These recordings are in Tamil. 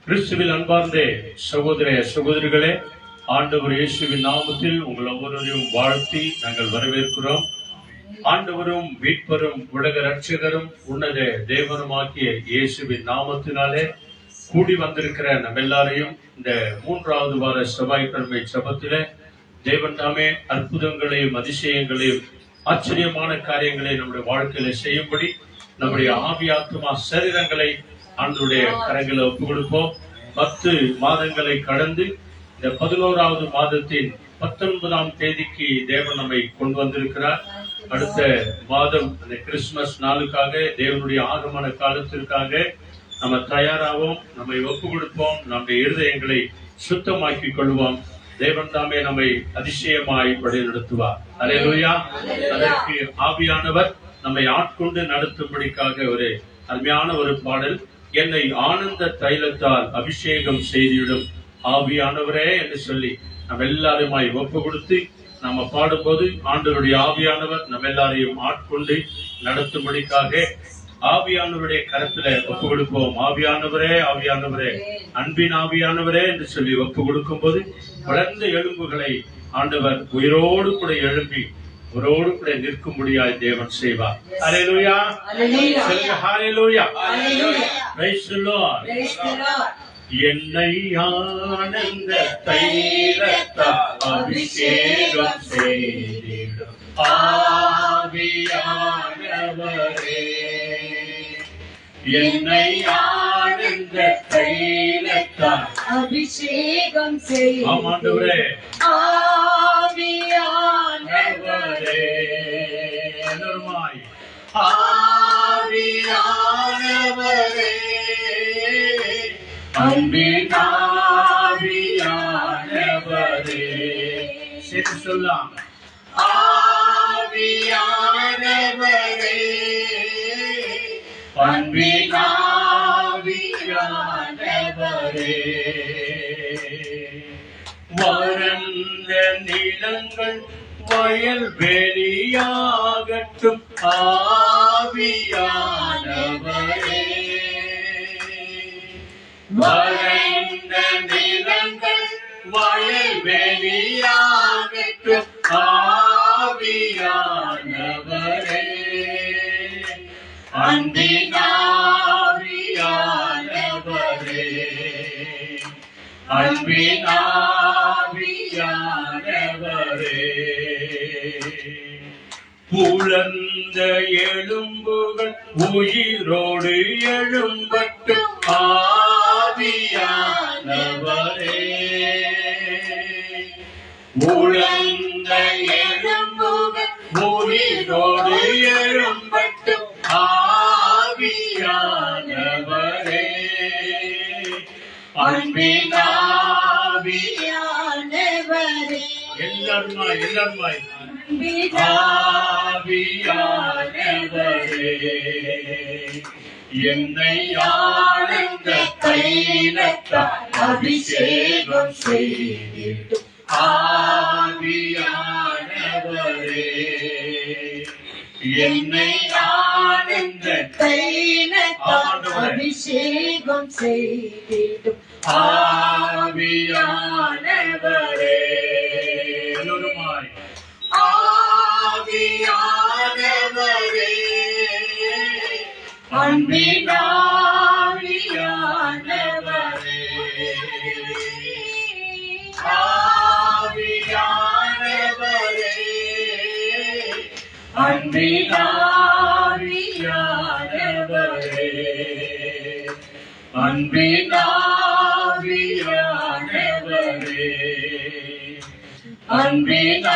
கிறிஸ்துவில் அன்பார்ந்த சகோதர சகோதரிகளே, ஆண்டவர் இயேசுவின் நாமத்தில் உங்கள் ஒவ்வொருவரையும் வாழ்த்தி நாங்கள் வரவேற்கிறோம். ஆண்டவரும் மீட்பரும் உலக ரட்சகரும் உன்னத தேவனுமாகிய இயேசுவின் நாமத்தினாலே கூடி வந்திருக்கிற நம்ம எல்லாரையும் இந்த 3வது வார செவ்வாய்க்கிழமை ஜெபத்திலே தேவன் தாமே அற்புதங்களையும் அதிசயங்களையும் ஆச்சரியமான காரியங்களை நம்முடைய வாழ்க்கையில செய்யும்படி நம்முடைய ஆவி ஆத்துமா சரீரங்களை ஆண்டவருடைய கரங்களை ஒப்புக் கொடுப்போம். 10 மாதங்களை கடந்து இந்த 11வது மாதத்தின் 19ஆம் தேதிக்கு தேவன் நம்மை கொண்டு வந்திருக்கிறார். அடுத்த மாதம் அந்த கிறிஸ்துமஸ் நாளுக்காக, தேவனுடைய ஆகமன காலத்திற்காக நம்ம தயாராகவும் நம்மை ஒப்புக் கொடுப்போம். நம்முடைய இருதயங்களை சுத்தமாக்கிக் கொள்வோம். தேவன் தாமே நம்மை அதிசயமாய் வழி நடத்துவார். அல்லேலூயா. அதற்கு ஆவியானவர் நம்மை ஆட்கொண்டு நடத்தும்படிக்காக ஒரு அருமையான ஒரு பாடல், என்னை ஆனந்த தைலத்தால் அபிஷேகம் செய்திடும் ஆவியானவரே என்று சொல்லி நம்ம எல்லாருமாய் ஒப்பு கொடுத்து நம்ம பாடும்போது ஆண்டவருடைய ஆவியானவர் நம்ம எல்லாரையும் ஆட்கொண்டு நடத்தும்படிக்காக ஆவியானவருடைய கரத்துல ஒப்பு கொடுப்போம். ஆவியானவரே, ஆவியானவரே, அன்பின் ஆவியானவரே என்று சொல்லி ஒப்பு கொடுக்கும் போது வளர்ந்த எலும்புகளை ஆண்டவர் உயிரோடு கூட எழுப்பி உயிரோடு கூட நிற்கும்படியாய் தேவன் செய்வார். அல்லேலூயா. ஹல்லேலூயா. Praise the lord. என்னை ஆனந்த தைலத்தால் அபிஷேகம் செய்திடும் ஆவியானவரே, என்னை ஆனந்த தைலத்தால் அபிஷேகம் செய்திடும் ஆண்டவரே, ஆவியானவரே, எல்லோருமாய் ஆவியானவரே, அன்பின் ஆவியானவரே, சேர்த்து சொல்லலாம், ஆவியானவரே, அன்பின் ஆவியானவரே, வறண்ட நிலங்கள் வயல் வெளியாகட்டும் ஆவியானவரே, வறண்ட நிலங்கள் வயல் வெளியாகட்டும் ஆவியானவரே, அன்பின் ஆவியானவரே, அன்பின் ஆவியானவரே, புலர்ந்த எலும்புகள் உயிரோடு எழும்பட்டும் ஆவியானவரே, புலர்ந்த எலும்புகள் உயிரோடு எழும்பட்டும் ஆவியானவரே, அன்பின் ஆவியானவரே, எல்லாருமாய் எல்லாருமாய் ஆவியானவரே, என்னை ஆனந்த தைலத்தால் அபிஷேகம் செய்திடும் ஆவியானவரே, என்னை ஆனந்த தைலத்தால் அபிஷேகம் செய்திடும் ஆவியானவரே, எல்லோருமாய் ஆவியானவரே, அன்பின் ஆவியானவரே, ஆவியானவரே, அன்பின் ஆவியானவரே, அன்பின் ஆவியானவரே, அன்பின்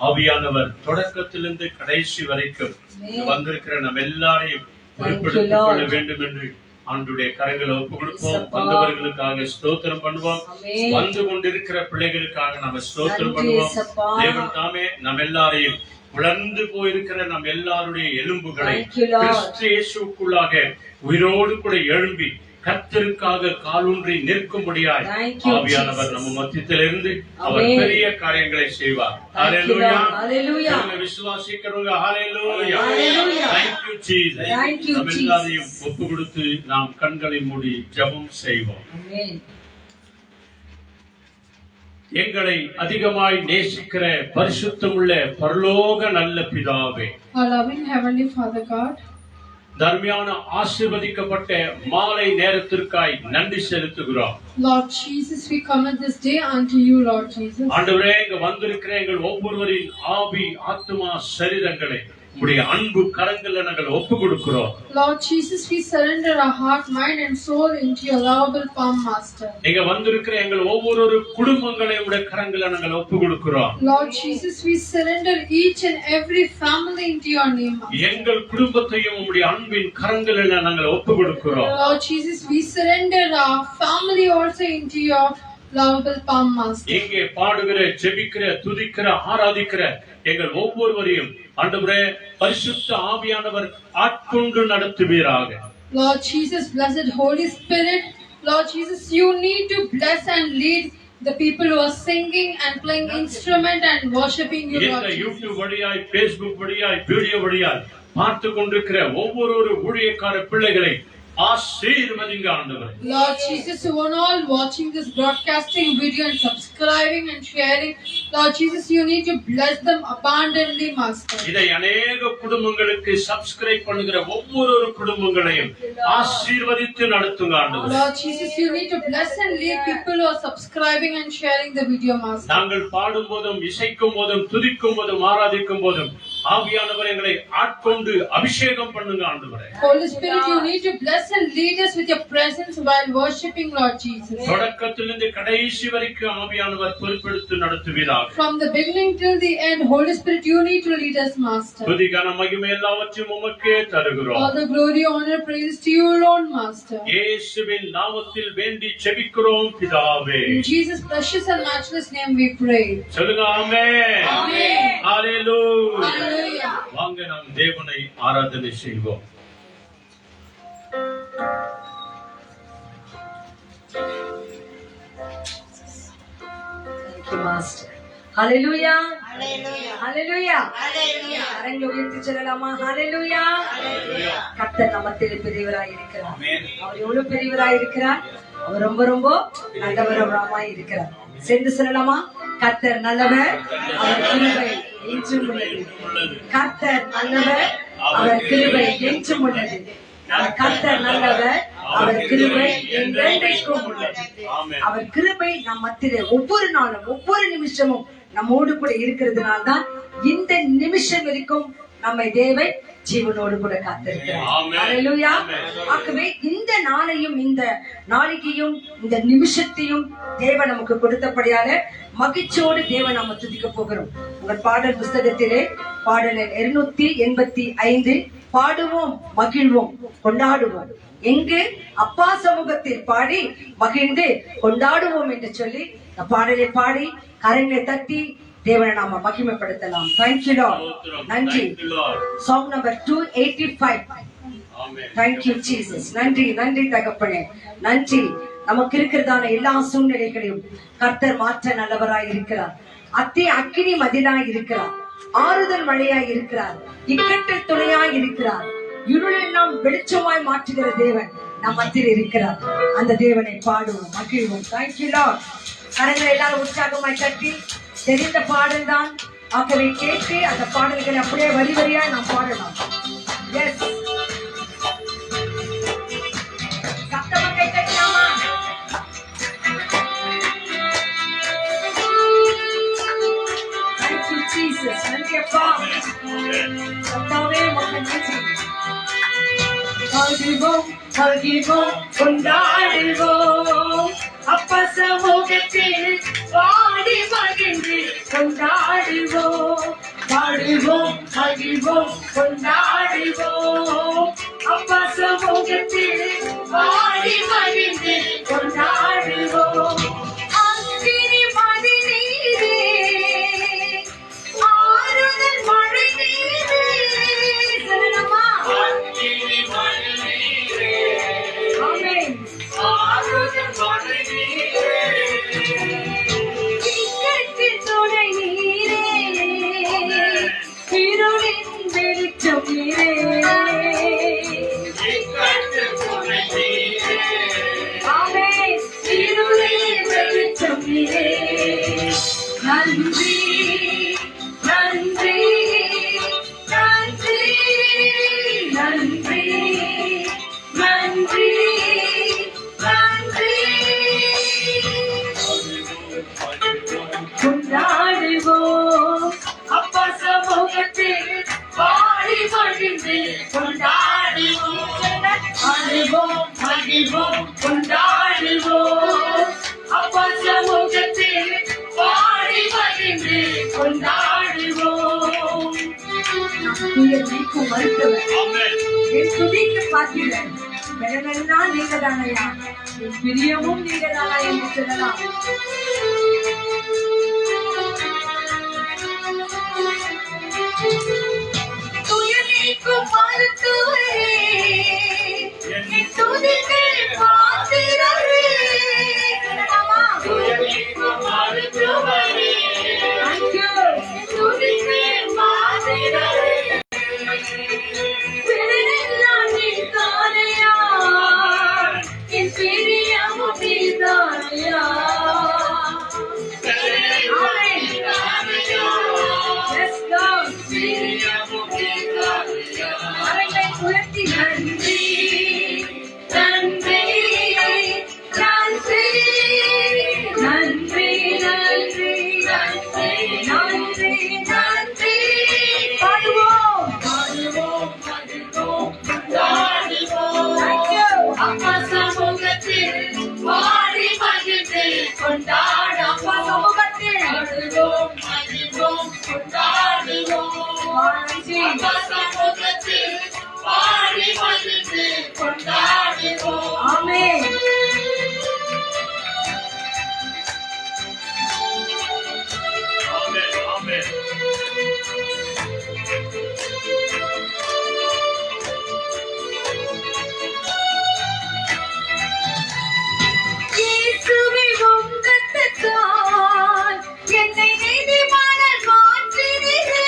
ஆவியானவர் தொடக்கத்திலிருந்து கடைசி வரைக்கும் வந்திருக்கிற நம்ம எல்லாரையும் பொறுப்பெடுத்துக் கொள்ள வேண்டும் என்று ஆண்டுடைய கரங்களை ஒப்பு கொடுப்போம். வந்தவர்களுக்காக ஸ்தோத்திரம் பண்ணுவோம். வந்து கொண்டிருக்கிற பிள்ளைகளுக்காக நம்ம ஸ்தோத்திரம் பண்ணுவோம். தேவன் தாமே நம்ம எல்லாரையும் உலர்ந்து போயிருக்கிற நம் எல்லாருடைய எலும்புகளை கிறிஸ்து இயேசுவுக்குள்ளாக உயிரோடு கூட எழும்பி கர்த்தருக்காக காலூன்றி நிற்கும்படியாய் ஆவியானவர் நம்ம மத்தியிலிருந்து அவர் பெரிய காரியங்களை செய்வார். ஹalleluya, ஹalleluya. விசுவாசிக்கிறவங்க ஹalleluya, thank you Jesus. நம்ம எல்லாரையும் ஒப்பு கொடுத்து நாம் கண்களை மூடி ஜெபம் செய்வோம். ஆமென். எங்களை அதிகமாய் நேசிக்கிற பரிசுத்தமுள்ள பரலோக நல்ல பிதாவே, our loving heavenly Father God, தர்மியான ஆசீர்வதிக்கப்பட்ட மாலை நேரத்திற்காய் நன்றி செலுத்துகிறோம். Lord Jesus, we commit this day unto you, Lord Jesus. ஆண்டவரே, இங்க வந்திருக்கிற எங்கள் ஒவ்வொருவரின் ஆவி ஆத்துமா சரீரங்களை உம்முடைய அன்பு கரங்களில் நாங்கள் ஒப்பு கொடுக்கிறோம். Lord Jesus, we surrender our heart, mind and soul into your lovable palm, Master. இங்க வந்திருக்கிற எங்கள் ஒவ்வொரு குடும்பங்களை உம்முடைய கரங்களில் நாங்கள் ஒப்பு கொடுக்கிறோம். Lord Jesus, we surrender each and every family into your name. எங்கள் குடும்பத்தையும் உம்முடைய அன்பின் கரங்களில் நாங்கள் ஒப்பு கொடுக்கிறோம். Lord Jesus, we surrender our family also into your lovable palm, Master. இங்கே பாடுகிற, ஜெபிக்கிற, துதிக்கிற, ஆராதிக்கிற எங்கள் ஒவ்வொருவரையும் ஆண்டவரே பரிசுத்த ஆவியானவர் ஆட்கொண்டு நடத்துவீராக. Lord Jesus, blessed Holy Spirit, Lord Jesus, you need to bless and lead the people who are singing and playing instrument and worshiping you, Lord Jesus. YouTube வழியாய், Facebook வழியாய், வீடியோ வழியாய் பார்த்து கொண்டிருக்கிற ஒவ்வொரு ஊழியக்கார பிள்ளைகளை ஆசீர்வதிங்க ஆண்டவரே. Lord Jesus, who are all watching this broadcasting video and subscribing and sharing, Lord Jesus, you need to bless them abundantly, Master. இதை अनेक குடும்பங்களுக்கு சப்ஸ்கிரைப் பண்ணுகிற ஒவ்வொரு குடும்பங்களையும் ஆசீர்வதித்து நடத்துங்க ஆண்டவரே. Lord Jesus, you need to bless and lead people who are subscribing and sharing the video, Master. நாங்கள் பாடும்போதும், இசைக்கும் போதும், துதிக்கும் போதும், ஆராதிக்கும் போதும் ஆவியானவர் எங்களை ஆட்கொண்டு அபிஷேகம் பண்ணுங்க ஆண்டவரே. Holy Spirit, you need to bless and lead us with your presence while worshiping, Lord Jesus. தொடக்கத்திலிருந்து கடைசி வரைக்கும் ஆவியானவர் பொறுப்பெடுத்து நடத்துவீராக. From the beginning till the end, Holy Spirit, you need to lead us, Master. துதி கன மகிமை எல்லாவற்றையும் உமக்கே தருகிறோம். All the glory, honor, praise to you alone, Master. இயேசுவின் நாமத்தில் வேண்டி ஜெபிக்கிறோம் பிதாவே. In Jesus' precious and matchless name we pray. சொல்லுங்க ஆமென். Amen. ஹalleluya. Hallelujah. வாங்க நாம் தேவனை ஆராதனை செய்வோம். Thank you, Master. Hallelujah. Hallelujah. Hallelujah. Hallelujah. கரங்களை உயர்த்தி சொல்லலாமா? Hallelujah. Hallelujah. கர்த்தர் நமத்தில் பெரியவராய் இருக்கிறார். அவர் எவ்வளவு பெரியவராய் இருக்கிறார்? அவர் ரொம்ப நல்லவராய் இருக்கிறார். சேர்ந்து சொல்லலாமா? கர்த்தர் நல்லவர், அவர் கிருபை என்றும் உள்ளது. கர்த்தர் நல்லவர், அவர் கிருபை என்றும் உள்ளது. கர்த்தர் நல்லவர், அவர் கிருபை என்றென்றைக்கும் உள்ளது. அவர் கிருபை நம் மத்தியிலே ஒவ்வொரு நாளும், ஒவ்வொரு நிமிஷமும் நம்மோடு கூட இருக்கிறதுனால தான் இந்த நிமிஷம் வரைக்கும் நம்மை தேவன் ஜீவனோடு கூட காத்திருக்கிறார். ஹல்லேலூயா. ஆகவே இந்த நாளையும், இந்த நாளிகையும், இந்த நிமிஷத்தையும் தேவன் நமக்கு கொடுத்தபடியால மகிழ்ச்சியோடு தேவன் நாம துதிக்க போகிறோம். உங்கள் பாடல் புஸ்தகத்திலே பாடல் 285 பாடுவோம், மகிழ்வோம், கொண்டாடுவோம், எங்கு அப்பா சமூகத்தில் பாடி மகிழ்ந்து கொண்டாடுவோம் என்று சொல்லி இந்த பாடலை பாடி கரங்களை தட்டி தேவனை நாம மகிமைப்படுத்தலாம். Thank you Lord. நன்றி. Song number 285. Thank you Jesus. நன்றி, நன்றி தகப்பனே, நன்றி. நமக்கு இருக்கிறதான எல்லா சூழ்நிலைகளையும் கர்த்தர் மாற்ற நல்லவராய் இருக்கிறார். அக்கினி மதிலாய் இருக்கிறார், ஆறுதல் மழையாய் இருக்கிறார், இக்கட்டில் துணையாய் இருக்கிறார், இருளெல்லாம் வெளிச்சமாய் மாற்றுகிற தேவன் நம் மத்தியில் இருக்கிறார். அந்த தேவனை பாடுவோம், மகிழ்வோம். Thank you Lord. கரங்களை எல்லாரும் உற்சாகமாய் தட்டி தெரிந்த பாடல் தான், ஆகவே கேட்டு அந்த பாடல்களை அப்படியே வரி வரியா நாம் பாடலாம். எஸ், சத்தமாக கேட்கலாமா? Thank you Jesus. நன்றி அப்பா. சத்தாவே உமக்கு நன்றி. மகிழ்வோம், மகிழ்வோம், கொண்டாடுவோம், அப்பா சமூகத்தில் பாடி மகிழ்ந்து கொண்டாடுவோம், பாடுவோம், மகிழ்வோம், கொண்டாடுவோம், அப்பா சமூகத்தில் பாடி மகிழ்ந்து கொண்டாடுவோம். அக்கினி மதிநீரே, ஆறுதல் மழை நீரே, சொல்லலாமா? அக்கினி மதிநீரே, ஆமென். நன்றி நன்றி நன்றி நன்றி நன்றி நன்றி கொண்டாடுவோம் அப்பா சமூகத்தில் பாடி மகிழ்ந்து கொண்டாடுவோம் ஆடுவோம் மகிழ்வோம் கொண்டாடுவோம் அப்பா சமூகத்தில் பாடி மகிழ்ந்து கொண்டாடுவோம். துயர் நீக்கும் மருத்துவர் என் துதிக்கு பார்க்கிறேன் பெறமெல்லாம் நீங்க தானையா என் பிரியமும் நீங்க தானா என்று சொல்லலாம். துயர் நீக்கும் மருத்துவரே என் துதிக்கு பார்க்கிறே துயர் நீக்கும் மருத்துவரே என் துதிக்கு பார்க்கிறே பெறமெல்லாம் நீ தானையா என் பிரியமும் நீ தானையா. உயர்த்தி நன்றி நன்றி நன்றி நன்றி நன்றி நன்றி நன்றி பாடுவோம் பாடுவோம் பாடுவோம் கொண்டாடுவோம் அப்பா சமூகத்தில் பாடி மகிழ்ந்து கொண்டாட அப்பா சமூகத்தில் பாடுவோம் மகிழ்வோம் கொண்டாடுவோம் அப்பா சமூகத்தில் பாடி மகிழ்ந்து கொண்டாடுவோம். ஆமென். ஆமென் ஆமென். இயேசுவே உம் இரத்தத்தால் என்னை நீதிமானாய் மாற்றினீரே.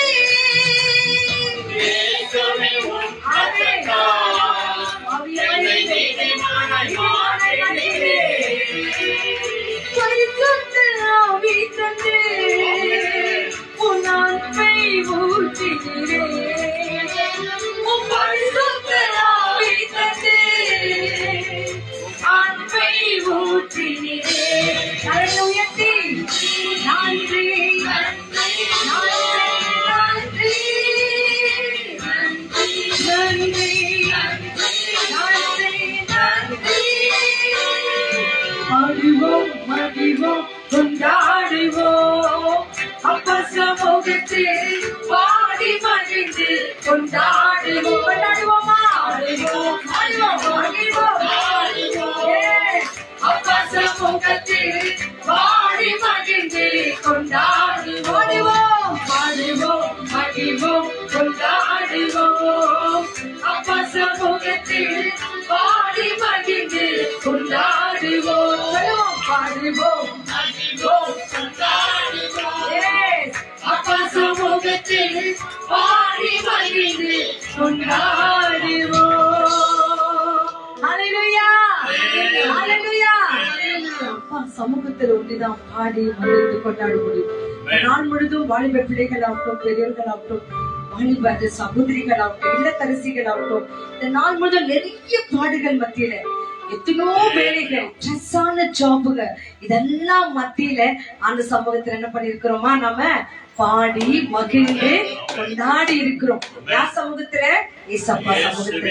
இயேசுவே உம் இரத்தத்தால் என்னை நீதிமானாய் மாற்றினீரே. பரிசுத்த ஆவி தந்து உன் அன்பை ஊற்றினீரே. உம் பரிசுத்த ஆவி தந்து அன்பை ஊற்றினீரே. கரங்களை உயர்த்தி நன்றி நன்றி நன்றி நன்றி நன்றி நன்றி. பாடுவோம் மகிழ்வோம் கொண்டாடுவோம் அப்பா சமூகத்தில் பாடி மகிழ்ந்து கொண்டாடுவோம். கொண்டாடுவோமா ஆடுவோம் ஆடுவோம் மகிழ்வோம் அப்பா சமூகத்தில் பாடி மகிழ்ந்து கொண்டாடுவோம். பாடுவோம் மகிழ்வோம் கொண்டாடுவோம் அப்பா சமூகத்தில் பாடி மகிழ்ந்து கொண்டாடுவோம். பாடுவோம் மகிழ்வோம் கொண்டாடுவோம் அப்பா சமூகத்தில் பாடி மகிழ்ந்து கொண்டாடுவோம். ஹல்லேலூயா ஹல்லேலூயா. அப்பா சமூகத்தில் ஒன்றுதான் பாடி மகிழ்ந்து கொண்டாட முடியும். நாள் முழுதும் வாலிப பிள்ளைகளாகட்டும் பெரியவர்களாகட்டும் வாலிப சகோதரிகளாகட்டும் இல்லத்தரசிகளாகட்டும் இந்த நாள் முழுதும் நிறைய பாடுகள் மத்தியில எத்தனோ வேலைகள் ஸ்ட்ரெஸ்ஸான ஜாபுக இதெல்லாம் மத்தியில அந்த சமூகத்துல என்ன பண்ணிருக்கிறோமா நாம பாடி மகிழ்ந்து கொண்டாடி இருக்கிறோம். யார் சமூகத்துல? ஏசப்பா சமூகத்துல.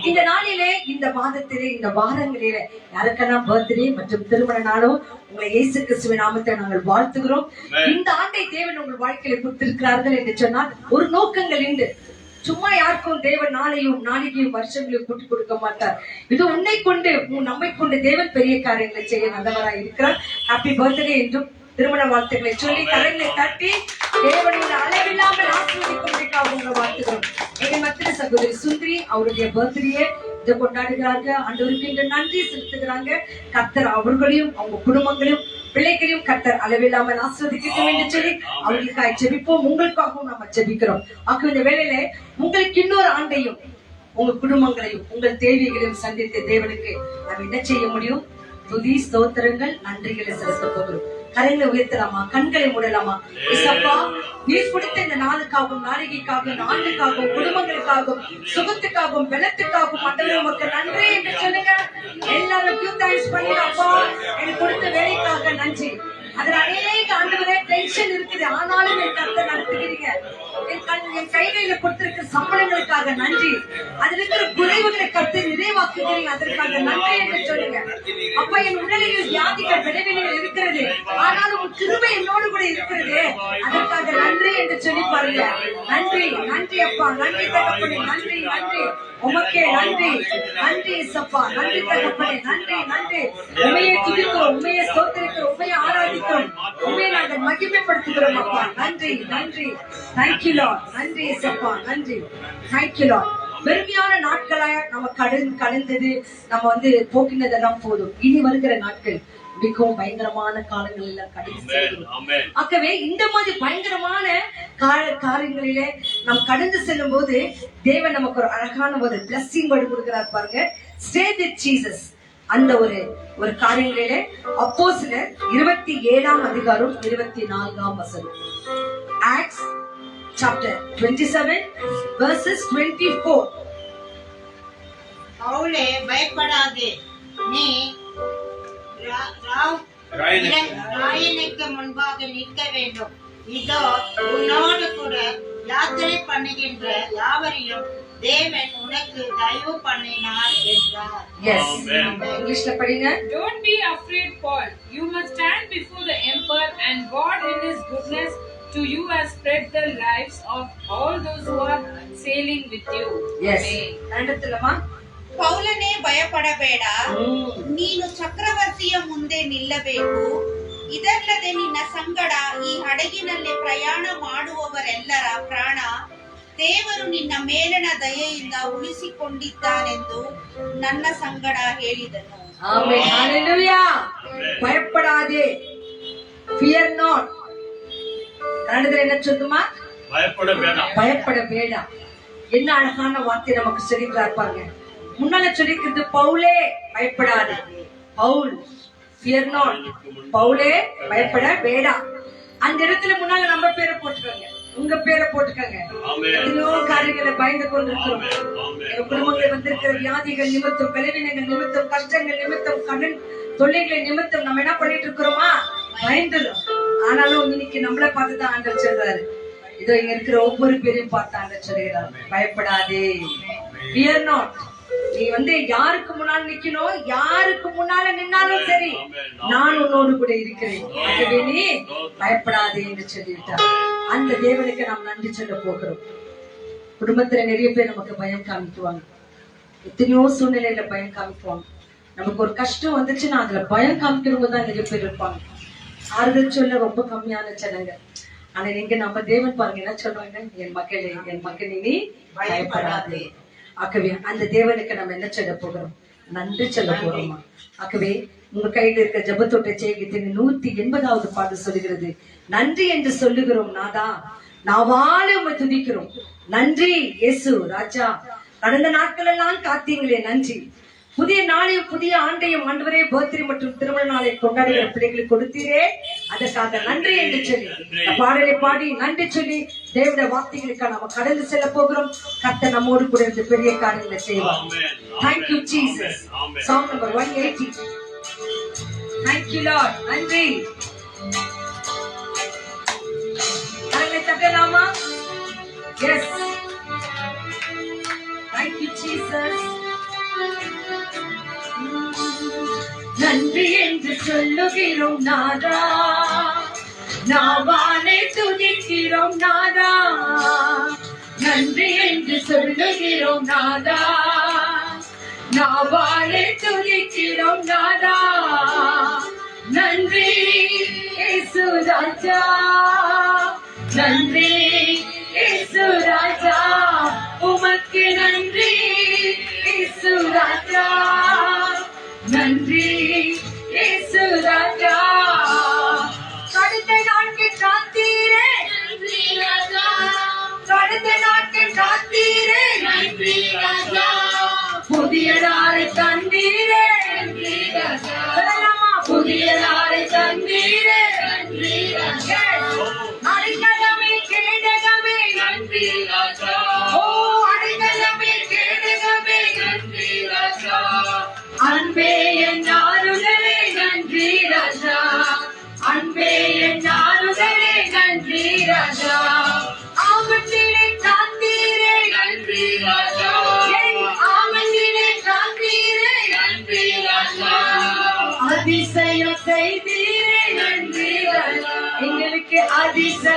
இந்த நாளிலே இந்த மாதத்திலே இந்த வாரங்களிலே யாருக்கெல்லாம் பர்த்டே மற்றும் திருமண நாளோ உங்களை இயேசு கிறிஸ்துவின் நாமத்தை நாங்கள் வாழ்த்துகிறோம். இந்த ஆண்டை தேவன் உங்கள் வாழ்க்கையில கொடுத்திருக்கிறார்கள் என்று சொன்னால் ஒரு நோக்கங்கள் உண்டு. சும்மா யாருக்கும் தேவன் நாளையும் வருஷங்களையும் கூட்டி கொடுக்க மாட்டார். இது உன்னை கொண்டு நம்மை கொண்டு தேவன் பெரிய காரியங்களை செய்ய நல்லவராய் இருக்கிறார். ஹாப்பி பர்த்டே என்றும் திருமண வாழ்த்துக்களை சொல்லி கரங்களை தட்டி தேவனோட அளவில்லாமல் ஆசீர்வதிக்கும்படிக்காக உங்களை வாழ்த்துகிறோம். எங்க மத்திய சகோதரி சுந்தரி அவருடைய பர்த்டே இதை கொண்டாடுகிறாங்க. ஆண்டவருக்கு இன்று நன்றி செலுத்துகிறாங்க. கர்த்தர் அவர்களையும் அவங்க குடும்பங்களையும் பிள்ளைகளையும் கர்த்தர் அளவில்லாமல் ஆசீர்வதிக்கட்டும் என்று சொல்லி அவர்களுக்காக ஜெபிப்போம். உங்களுக்காகவும் நம்ம ஜெபிக்கிறோம். ஆக இந்த வேளையில உங்களுக்கு இன்னொரு ஆண்டையும் உங்க குடும்பங்களையும் உங்கள் தேவைகளையும் சந்தித்த தேவனுக்கு நம்ம என்ன செய்ய முடியும்? துதி ஸ்தோத்திரங்கள் நன்றிகளை செலுத்த போகிறோம். கரைகளை உயர்த்தலாமா, கண்களை மூடலாமா? இசப்பா, நீர் கொடுத்த இந்த நாளுக்காகவும், நாளிகைக்காகவும், இந்த ஆண்டுக்காகவும், குடும்பங்களுக்காகவும், சுகத்துக்காகவும், பலத்துக்காகவும் ஆண்டவரே உமக்கு நன்றி என்று சொல்லுங்க. எல்லாரும் கியூ தேங்க்ஸ் பண்ணிட்டு, அப்பா எனக்கு கொடுத்த வேலைக்காக நன்றி. அதுல அநேக ஆண்டவரே டென்ஷன் இருக்குது, ஆனாலும் என் கருத்தை நடத்துகிறீங்க. என் கைகளில கொடுத்திருக்கிற சம்பளங்களுக்காக நன்றி. அதுல இருக்கிற குறைவுகளை கருத்தை நிறைவாக்குகிறீங்க, அதற்காக நன்றி என்று சொல்லுங்க. அப்பா, என் உடலில் வியாதிகள் விளைவுகள் இருக்கிறது, ஆனாலும் உன் கிருபை என்னோடு கூட இருக்கிறது, அதற்காக நன்றி என்று சொல்லி பாருங்க. நன்றி, நன்றி அப்பா, நன்றி தகப்பனே, நன்றி, நன்றி உமக்கே நன்றி, நன்றி சப்பா, நன்றி தகப்பனே, நன்றி, நன்றி. உண்மையை துதிக்கிறோம், உண்மையை ஸ்தோத்திரிக்கிறோம், உண்மையை ஆராதிக்கிறோம், உண்மையை நாங்கள் மகிமைப்படுத்துகிறோம் அப்பா. நன்றி, நன்றி. Thank you lord. நன்றி சப்பா, நன்றி. Thank you lord. வெறுமையான நாட்களாக நம்ம கடந்தது, நம்ம போக்கினதெல்லாம் போதும். இனி வருகிற நாட்கள் மிகவும் பயங்கரமான காலங்கள் எல்லாம் கடந்து. ஆகவே இந்த மாதிரி பயங்கரமான காரியங்களிலே நாம் கடந்து செல்லும் போது தேவன் நமக்கு ஒரு அழகான ஒரு பிளஸிங் வேர்ட் கொடுக்கிறார் பாருங்க. Stay with Jesus. அந்த ஒரு காரியங்களிலே அப்போஸ்தலர் 27ஆம் அதிகாரம் 24ஆம் வசனம். Acts chapter 27 verses 24. பவுலே, பயப்படாதே, நீ ராயனுக்கு முன்பாக நிற்க வேண்டும். இதோ உன்னோடு கூட யாத்திரை பண்ணுகின்ற யாவரையும் தேவன் உனக்கு தயவு பண்ணினார் என்றார். Yes. இங்கிலீஷ்ல படிங்க. Don't be afraid, Paul. You must stand before the emperor, and God in his goodness to you has spread the lives of all those who are sailing with you. Yes. ரெண்டுத்துலமா ಪೌಲನೇ ಭಯಪಡಬೇಡ, ನೀನು ಚಕ್ರವರ್ತಿಯ ಮುಂದೆ ನಿಲ್ಲಬೇಕು. ಇದಲ್ಲದೆ ನಿನ್ನ ಸಂಗಡ ಈ ಹಡಗಿನಲ್ಲಿ ಪ್ರಯಾಣ ಮಾಡುವವರೆಲ್ಲರ ಪ್ರಾಣ ದೇವರು ನಿನ್ನ ಮೇಲಿನ ದಯೆಯಿಂದ ಉಳಿಸಿಕೊಂಡಿದ್ದಾನೆಂದು ನನ್ನ ಸಂಗಡ ಹೇಳಿದನು. ಆಮೆನ್. ಹalleluya. பயப்படாதே. Fear not. கன்னடத்துல என்ன சொல்லுமா? பயப்பட வேண்டாம். என்ன அழகான வார்த்தை நமக்கு சொல்லிக்கிறார் பாருங்க. முன்னால சொல்லிக்கிறது பவுலே பயப்படாதே. Pavul fear not. பவுலே பயப்பட வேண்டாம். அந்த இடத்துல முன்னால நம்ம பேரை போட்டுக்கோங்க, உங்க பேரை போட்டுக்கோங்க. எத்தனையோ காரியங்களை பயந்து கொண்டிருக்கிறோம். எங்க குடும்பங்கள் வந்திருக்கிற வியாதிகள் நிமித்தம், பலவீனங்கள் நிமித்தம், கஷ்டங்கள் நிமித்தம், கடன் தொல்லைகளை நிமித்தம் நம்ம என்ன பண்ணிட்டு இருக்கிறோமா? பயந்துடும். ஆனாலும் இன்னைக்கு நம்மளை பார்த்துதான் ஆண்டவர் சொல்றாரு. இதோ இங்க இருக்கிற ஒவ்வொரு பேரையும் பார்த்து ஆண்டவர் சொல்கிறார், பயப்படாதே. fear not. நீ யாருக்கு முன்னால நிக்கணும், யாருக்கு முன்னால நின்னாலும் சரி, நான் உன்னோடு கூட இருக்கிறேன், ஆகவே நீ பயப்படாதே என்று சொல்லிட்டார். அந்த தேவனுக்கு நாம் நன்றி சொல்ல போகிறோம். குடும்பத்துல நிறைய பேர் நமக்கு பயம் காமிக்குவாங்க, எத்தனையோ சூழ்நிலையில பயம் காமிக்குவாங்க. நமக்கு ஒரு கஷ்டம் வந்துச்சுன்னா அதுல பயம் காமிக்கிறவங்க தான் நிறைய பேர் இருப்பாங்க. ஆறுதல் சொல்ல ரொம்ப கம்மியான ஜனங்க. ஆனா நீங்க நம்ம தேவன் பாருங்க என்ன சொல்றாங்க, என் மக்களே, என் மக்களே, நீ பயப்படாதே. ஆகவே அந்த தேவனுக்கு நம்ம என்ன சொல்ல போகிறோம்? நன்றி சொல்ல போறோமா? ஆகவே உங்க கையில இருக்க ஜெபத்தோட்ட செய்தியின் 180வது பாட்டு சொல்லுகிறது, நன்றி என்று சொல்லுகிறோம் நாதா, நாவாலே உம்மை துதிக்கிறோம். நன்றி இயேசு ராஜா, கடந்த நாட்கள் எல்லாம் காத்தீங்களே, நன்றி. புதிய நாளையும் புதிய ஆண்டையும் ஆண்டவரே பர்த்டே மற்றும் திருமண நாளை கொண்டாடுகிற பிள்ளைகளுக்கு கொடுத்தீரே, அதற்காக நன்றி என்று சொல்லி பாடலை பாடி நன்றி சொல்லி தேவனுடைய வார்த்தைகளுக்காக நாம கடந்து செல்ல போகிறோம். கர்த்தர் நம்மோடு கூட இருந்து பெரிய காரியங்களை செய்வார். Thank you Jesus. Song number 180. Thank you Lord. நன்றி. கரங்களை தட்டலாமா? Yes. Thank you Jesus. நன்றி என்று சொல்லுகிறோம் நாதா, நாவாலே துதிக்கிறோம் நாதா. நன்றி என்று சொல்லுகிறோம் நாதா, நாவாலே துதிக்கிறோம் நாதா. நன்றி இயேசு ராஜா, நன்றி இயேசு ராஜா, உமக்கு நன்றி இயேசு ராஜா, நன்றி இயேசு ராஜா. கடந்த நாட்கள் காத்தீரே, நன்றி ராஜா, கடந்த நாட்கள் காத்தீரே, நன்றி ராஜா, புதிய நாளை தந்தீரே, நன்றி ராஜா, புதிய நாளை தந்தீரே,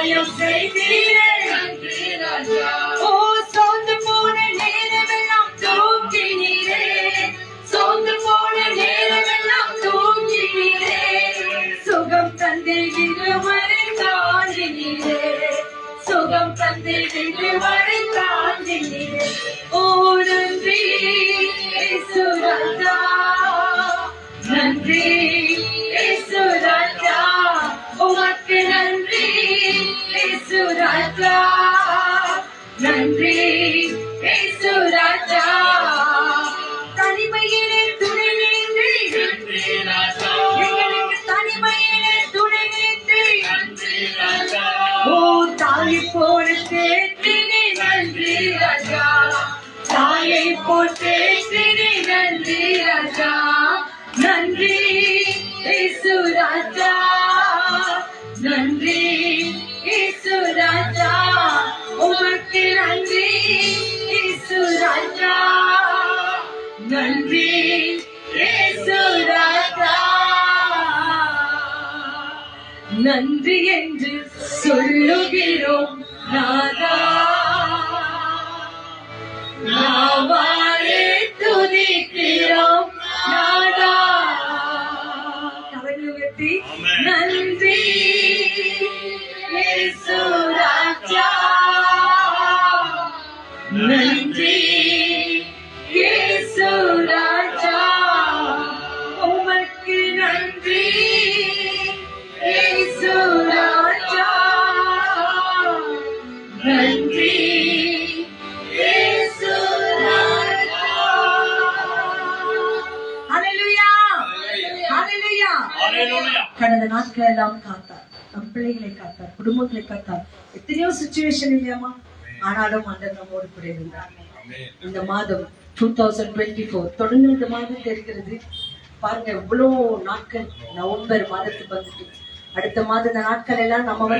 சகாயம் செய்தீரே. ஓ சோர்ந்து போன நேரமெல்லாம் தூக்கினீரே, சோர்ந்து போன நேரமெல்லாம் தூக்கினீரே, சுகம் தந்து இருவரை தாண்டினீரே, சுகம் தந்து இருவரை தாண்டினீரே. ஓ நன்றி இயேசு ராஜா, நன்றி இயேசு ராஜா, உமக்கு நன்றி இயேசு ராஜா, நன்றி இயேசு ராஜா. தனிமையிலே துணை நின்று எங்களுக்கு தனிமையிலே துணை நின்று ஓ தாயை போல தேற்றினே நன்றி ராஜா, தாயை போல் தேற்றினே நன்றி ராஜா, நன்றி இயேசு ராஜா, நன்றி இயேசு ராஜா, உமக்கு நன்றி இயேசு ராஜா, நன்றி இயேசு ராஜா. நன்றி என்று சொல்லுகிறோம் நாதா, நாவாலே துதிக்கிறோம் நாதா. கரங்களை உயர்த்தி நன்றி இயேசு ராஜா, நன்றி இயேசு ராஜா, உமக்கு நன்றி இயேசு ராஜா, நன்றி இயேசு ராஜா. ஹல்லேலூயா, ஹல்லேலூயா. Hallelujah. கடந்த நாட்கள் எல்லாம் காத்தார், நம் பிள்ளைகளை காத்தார், குடும்பங்களை காத்தார். எத்தனையோ சிச்சுவேஷன் இல்லையாமா, ஆனாலும் ஆண்டவர் நம்மோடு கூட இருந்தார். இந்த மாதம் 2024 தொடர்ந்து இந்த மாதம் தெரிகிறது பாருங்க. எவ்வளோ நாட்கள் நவம்பர் மாதத்துக்கு வந்துட்டு அடுத்த மாதம் இந்த நாட்கள் எல்லாம் நம்ம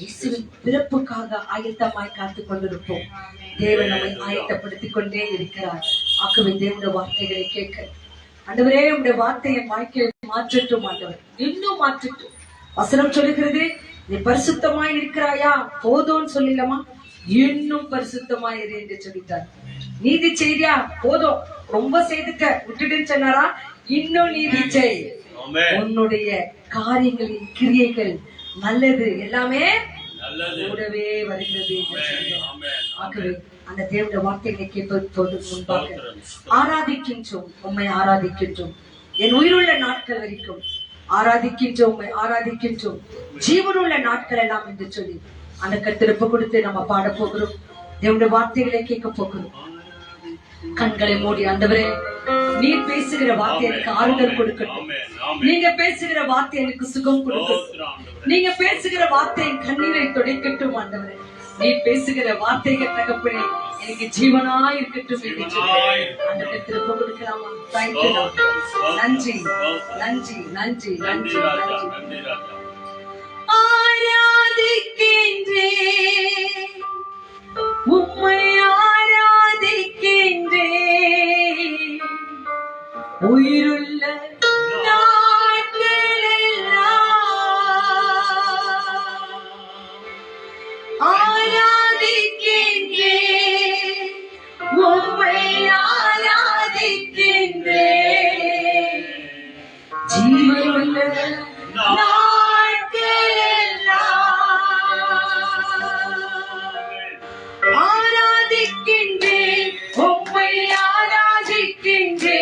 இயேசுவின் பிறப்புக்காக ஆயத்தமாய் காத்து கொண்டிருப்போம். தேவன் நம்மை ஆயத்தப்படுத்திக் கொண்டே இருக்கிறார். ஆகவே தேவனுடைய வார்த்தைகளை கேட்க ஆண்டவரே, உடைய வார்த்தையை வாழ்க்கையை மாற்றட்டும் ஆண்டவர், இன்னும் மாற்றட்டும். வசனம் சொல்லுகிறது, நீ பரிசுத்தமாய் இருக்கிறாயா போதும்னு சொல்லலாமா, இன்னும் பரிசுத்தமாய் இரு என்று சொல்லிட்டார். நீதி செய்தியா போதும், ரொம்ப செய்துக்க விட்டுடுன்னு சொன்னாரா, இன்னும் நீதி செய். உன்னுடைய காரியங்களின் கிரியைகள் நல்லது, எல்லாமே கூடவே வருகிறது. ஆகவே அந்த தேவனுடைய வார்த்தைகளை கேட்பதோடு முன்பாக ஆராதிக்கின்றோம், உம்மை ஆராதிக்கின்றோம். என் உயிருள்ள நாட்கள் வரைக்கும் ஆராதிக்கின்றோம், உம்மை ஆராதிக்கின்றோம், ஜீவனுள்ள நாட்கள் எல்லாம் என்று சொல்லி அந்த கத்திருப்பு கொடுத்து நம்ம பாட போகிறோம். தேவனுடைய வார்த்தைகளை கேட்க போகிறோம். கண்களை மூடி, ஆண்டவரே நீர் பேசுகிற வார்த்தை எனக்கு ஆறுதல் கொடுக்கட்டும், நீங்க பேசுகிற வார்த்தை எனக்கு சுகம் கொடுக்கட்டும், நீங்க பேசுகிற வார்த்தை என் கண்ணீரை துடைக்கட்டும். ஆண்டவரே நீர் பேசுகிற வார்த்தைகள் தகப்பனே எனக்கு ஜீவனா இருக்கட்டும் என்று சொல்லி அந்த திருப்ப கொடுக்கலாமா? தேங்க்யூ, நன்றி நன்றி நன்றி நன்றி நன்றி. ஆராதிக்கின்றேன், உம்மை ஆராதிக்கின்றேன், உயிருள்ள நாட்களெல்லாம் ஆராதிக்கின்றேன், உம்மை ஆராதிக்கின்றேன், ஜீவனுள்ள ஆராதிக்கின்றேன், உம்மை ஆராதிக்கின்றேன்,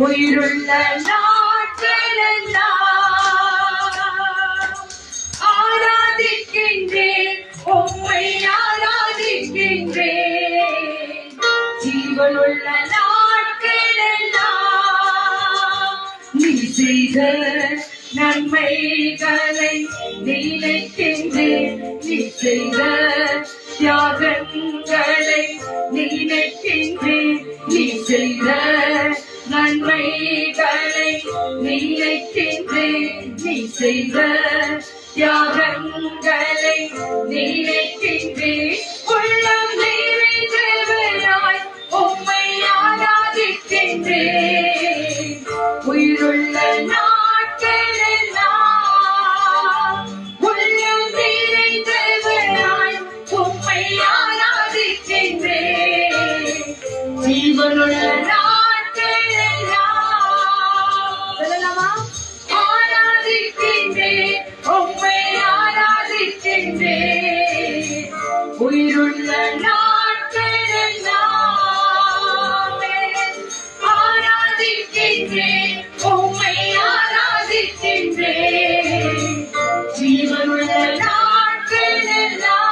உயிருள்ள நாட்களெல்லாம் ஆராதிக்கின்றேன், உம்மை ஆராதிக்கின்றேன், ஜீவனுள்ள நாட்களெல்லாம் நீ செய்த நன்மைகளை நினைக்கின்றேன், நீ செய்த தியாகங்களை நினைக்கின்றேன், நீ செய்த நன்மைகளை நினைக்கின்றேன், நீ செய்த தியாகங்களை நினைக்கின்றேன், உள்ளம் நிறைந்தவராய் உம்மை ஆராதிக்கின்றேன், உயிருள்ள நாட்களெல்லாம் உள்ளம் உயிருள்ள நாட்களெல்லாமே ஆராதிக்கின்றேன், உம்மை ஆராதிக்கின்றேன். ஜீவனுள்ள நாட்களெல்லாம்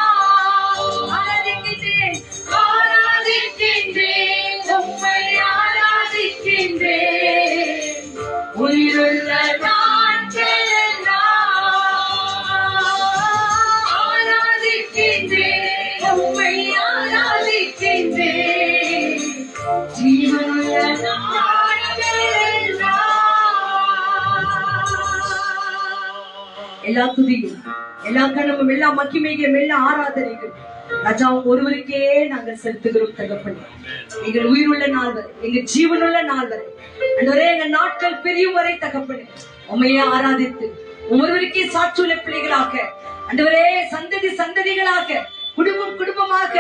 ஆராதிக்கின்றேன், ஆராதிக்கின்றேன், உம்மை ஆராதிக்கின்றேன். உயிருள்ள எல்லா துதியும், எல்லா கனமும், எல்லா மகிமையும், எல்லா ஆராதனைகள் ராஜா ஒருவருக்கே நாங்கள் செலுத்துகிறோம் தகப்பனே. எங்கள் உயிருள்ள நாள் வரை, எங்கள் ஜீவனுள்ள நாள் வரை, அன்றவரே எங்கள் நாட்கள் பிரியும் வரை தகப்பனே உண்மையே ஆராதித்து ஒருவருக்கே சாட்சியுள்ள பிள்ளைகளாக, அன்றவரே சந்ததி சந்ததிகளாக, குடும்பம் குடும்பமாக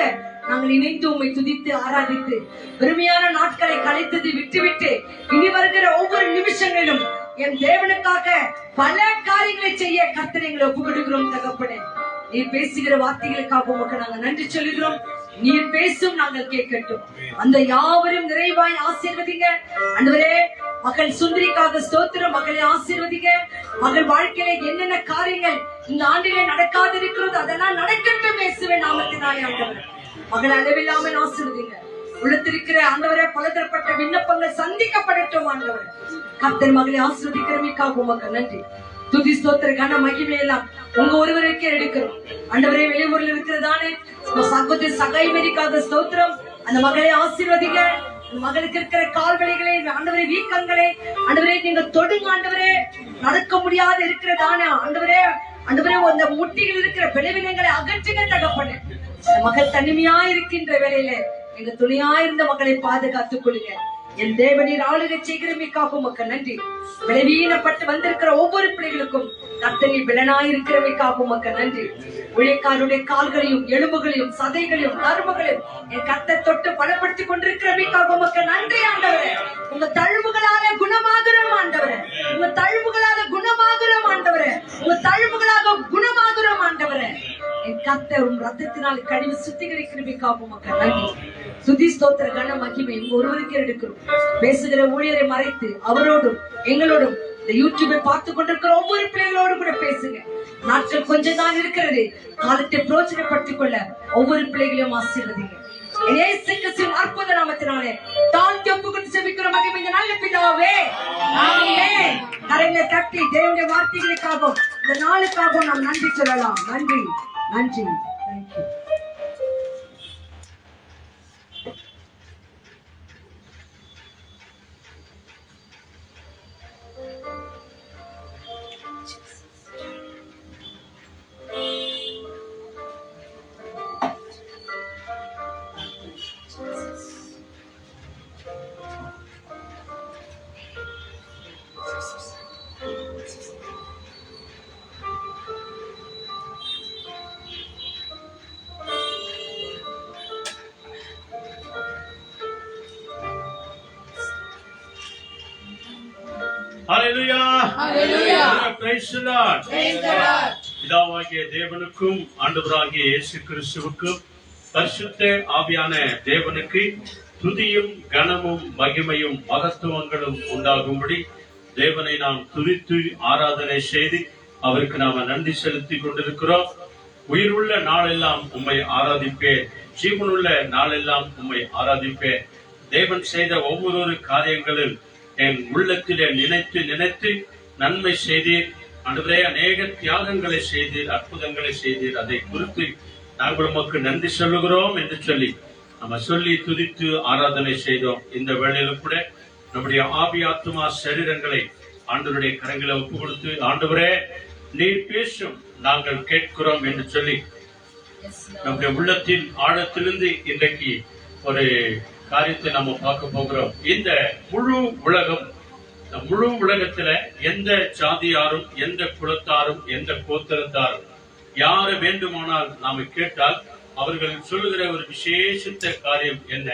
நாங்கள் இணைந்து உண்மை துதித்து ஆராதித்து பெருமையான நாட்களை கழித்தது விட்டுவிட்டு இனி வருகிற ஒவ்வொரு நிமிஷங்களிலும் என் தேவனுக்காக பல காரியங்களை செய்ய கர்த்தரை எங்களை ஒப்புக் கொடுக்கிறோம் தகப்பனே. நீர் பேசுகிற வார்த்தைகளுக்காக உமக்கு நாங்கள் நன்றி சொல்லுகிறோம். நீர் பேசும் நாங்கள் கேட்கட்டும். அந்த யாவரும் நிறைவாய் ஆசீர்வதிங்க ஆண்டவரே. மகள் சுந்தரிக்காக ஸ்தோத்திரம். மகளை ஆசீர்வதிங்க. மகள் வாழ்க்கையில என்னென்ன காரியங்கள் இந்த ஆண்டிலே நடக்காது இருக்கிறது அதெல்லாம் நடக்கட்டும் இயேசுவின் நாமத்தினாலே ஆண்டவரே. மகள் அளவில்லாமல் ஆசீர்வதிங்க. உள்ளத்திருக்கிற ஆண்டவரே பலதரப்பட்ட விண்ணப்பங்கள் சந்திக்கப்படட்டும் ஆண்டவரே. கர்த்தர் மகளை ஆசீர்வதிக்கிறமைக்காக உமக்கு நன்றி. துதி ஸ்தோத்திர கன மகிமை எல்லாம் உங்க ஒருவருக்கே எடுக்கிறோம் ஆண்டவரே. வெளியூர்ல இருக்கிறதானே சகோதரி சகைமரிக்காக ஸ்தோத்திரம். அந்த மகளை ஆசீர்வதிங்க. மகளுக்கு இருக்கிற கால்வலிகளை ஆண்டவரே, வீக்கங்களை ஆண்டவரே நீங்க தொடுங்க ஆண்டவரே. நடக்க முடியாத இருக்கிறதானே ஆண்டவரே, ஆண்டவரே அந்த முட்டிகள் இருக்கிற பலவீனங்களை அகற்றுங்க தகப்பனே. மகள் தனிமையா இருக்கின்ற வேளையில எங்க துணையா இருந்த மக்களை பாதுகாத்துக் கொள்ளுங்க. என் தேவனீர் ஆளுகை செய்கிறமைக்காக உமக்கு நன்றி. விளைவீனப்பட்டு வந்திருக்கிற ஒவ்வொரு பிள்ளைகளுக்கும் கர்த்தர் விலனாயிருக்கிறமைக்காக உமக்கு நன்றி. ஊழியக்காரருடைய கால்களையும் எலும்புகளையும் சதைகளையும் நரம்புகளையும் என் கர்த்தர் தொட்டு பலப்படுத்திக் கொண்டிருக்கிறமைக்காக உமக்கு நன்றி ஆண்டவரே. உங்க தழும்புகளால குணமாகிறோம் ஆண்டவரே. உங்க தழும்புகளால குணமாகிறோம் ஆண்டவரே. உங்க தழும்புகளாக குணமாகிறோம் ஆண்டவரே. என் கர்த்தர் உம் ரத்தத்தினால் கழிவு சுத்திகரிக்கிறமைக்காக உமக்கு நன்றி. துதி ஸ்தோத்திர கன மகிமை உங்க ஒருவருக்கே எடுக்கிறோம். பேசுகிற ஊழியரை மறைத்து அவரோடும் எங்களோடும் இந்த யூடியூபை பார்த்து கொண்டிருக்கிற ஒவ்வொரு பிள்ளைகளோடும் கூட பேசுங்க. நாட்கள் கொஞ்சம் தான் இருக்கிறது. காலத்தை பிரோஜனப்படுத்திக் கொள்ள ஒவ்வொரு பிள்ளைகளையும் ஆசீர்வதிங்க. அற்புத நாமத்தினாலே தாழ்த்தி ஒப்புக்கொண்டு செபிக்கிற மகிமை இந்த நல்ல பிதாவே ஆமென். கரையில தட்டி தேவனுடைய வார்த்தைகளுக்காகவும் இந்த நாளுக்காகவும் நாம் நன்றி சொல்லலாம். நன்றி நன்றி. Thank you. Hallelujah. Hallelujah. Praise the Lord. Praise the Lord. பிதாவாகிய தேவனுக்கும் ஆண்டவராகிய இயேசு கிறிஸ்துவுக்கும் பரிசுத்த ஆவியான தேவனுக்கு துதியும் கனமும் மகிமையும் மகத்துவங்களும் உண்டாகும்படி தேவனை நாம் துதித்து ஆராதனை செய்து அவருக்கு நாம நன்றி செலுத்திக் கொண்டிருக்கிறோம். உயிருள்ள நாளெல்லாம் உம்மை ஆராதிப்பேன், ஜீவனுள்ள நாளெல்லாம் உம்மை ஆராதிப்பேன். தேவன் செய்த ஒவ்வொரு காரியங்களில் என் உள்ளத்திலே நினைத்து நினைத்து நன்மை செய்தீர் ஆண்டவரே. அநேக தியாகங்களை செய்தீர், அற்புதங்களை செய்தீர். அதை குறித்து நாங்கள் உமக்கு நன்றி சொல்லுகிறோம் என்று சொல்லி நம்ம சொல்லி துதித்து ஆராதனை செய்தோம். இந்த வேளையிலும் கூட நம்முடைய ஆவி ஆத்துமா சரீரங்களை ஆண்டவருடைய கரங்களை ஒப்பு கொடுத்து ஆண்டவரே நீர் பேசும் நாங்கள் கேட்கிறோம் என்று சொல்லி நம்முடைய உள்ளத்தின் ஆழத்திலிருந்து இன்றைக்கு ஒரு காரியத்தை நம்ம பார்க்க போகிறோம். இந்த முழு உலகத்துல எந்த ஜாதியாரும் எந்த குலத்தாரும் எந்த கோத்திரத்தாரும் யாரை வேண்டுமானால் நாம கேட்டால் அவர்கள் சொல்லுகிற ஒரு விசேஷித்த காரியம் என்ன,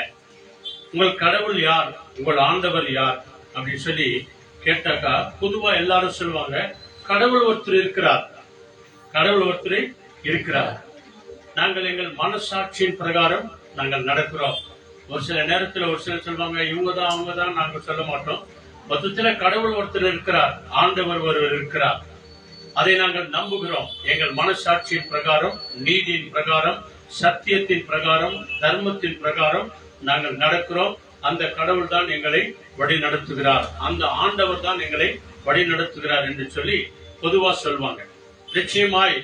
உங்கள் கடவுள் யார், உங்கள் ஆண்டவர் யார் அப்படின்னு சொல்லி கேட்டாக்கா பொதுவா எல்லாரும் சொல்லுவாங்க கடவுள் ஒருத்தர் இருக்கிறார், கடவுள் ஒருத்தர் இருக்கிறார். நாங்கள் எங்கள் மனசாட்சியின் பிரகாரம் நாங்கள் நடக்கிறோம். ஒரு சில நேரத்துல ஒரு சிலர் சொல்லுவாங்க, இவங்கதான் அவங்கதான், நாங்கள் சொல்ல மாட்டோம். மொத்தத்துல கடவுள் ஒருத்தர் இருக்கிறார், ஆண்டவர் ஒருவர் இருக்கிறார். அதை நாங்கள் நம்புகிறோம். எங்கள் மனசாட்சியின் பிரகாரம், நீதியின் பிரகாரம், சத்தியத்தின் பிரகாரம், தர்மத்தின் பிரகாரம் நாங்கள் நடக்கிறோம். அந்த கடவுள் தான் எங்களை வழி நடத்துகிறார், அந்த ஆண்டவர் தான் எங்களை வழி நடத்துகிறார் என்று சொல்லி பொதுவா சொல்வாங்க. நிச்சயமாய்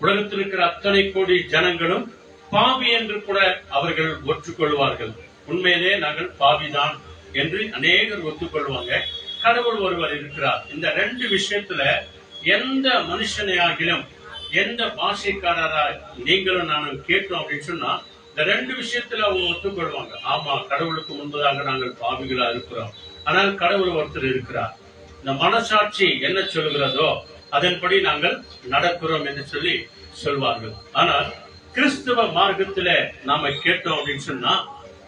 உலகத்தில் இருக்கிற அத்தனை கோடி ஜனங்களும் பாவி என்று கூட அவர்கள் ஒற்றுக்கொள்வார்கள். உண்மையிலே நாங்கள் பாவிதான் என்று அநேகர் ஒத்துக்கொள்வாங்க. கடவுள் ஒருவர் இருக்கிறார். இந்த ரெண்டு விஷயத்துல எந்த மனுஷனையாகிலும், எந்த பாஷைக்காரரா நீங்களும் நானும் கேட்டோம் அப்படின்னு சொன்னா, இந்த ரெண்டு விஷயத்துல அவங்க ஒத்துக்கொள்வாங்க. ஆமா, கடவுளுக்கு முன்பதாக நாங்கள் பாவிகளா இருக்கிறோம், ஆனால் கடவுள் ஒருத்தர் இருக்கிறார். இந்த மனசாட்சி என்ன சொல்கிறதோ அதன்படி நாங்கள் நடக்கிறோம் என்று சொல்லி சொல்வார்கள். ஆனால் கிறிஸ்துவ மார்க்கத்தில நாம கேட்டோம் அப்படின்னு சொன்னா,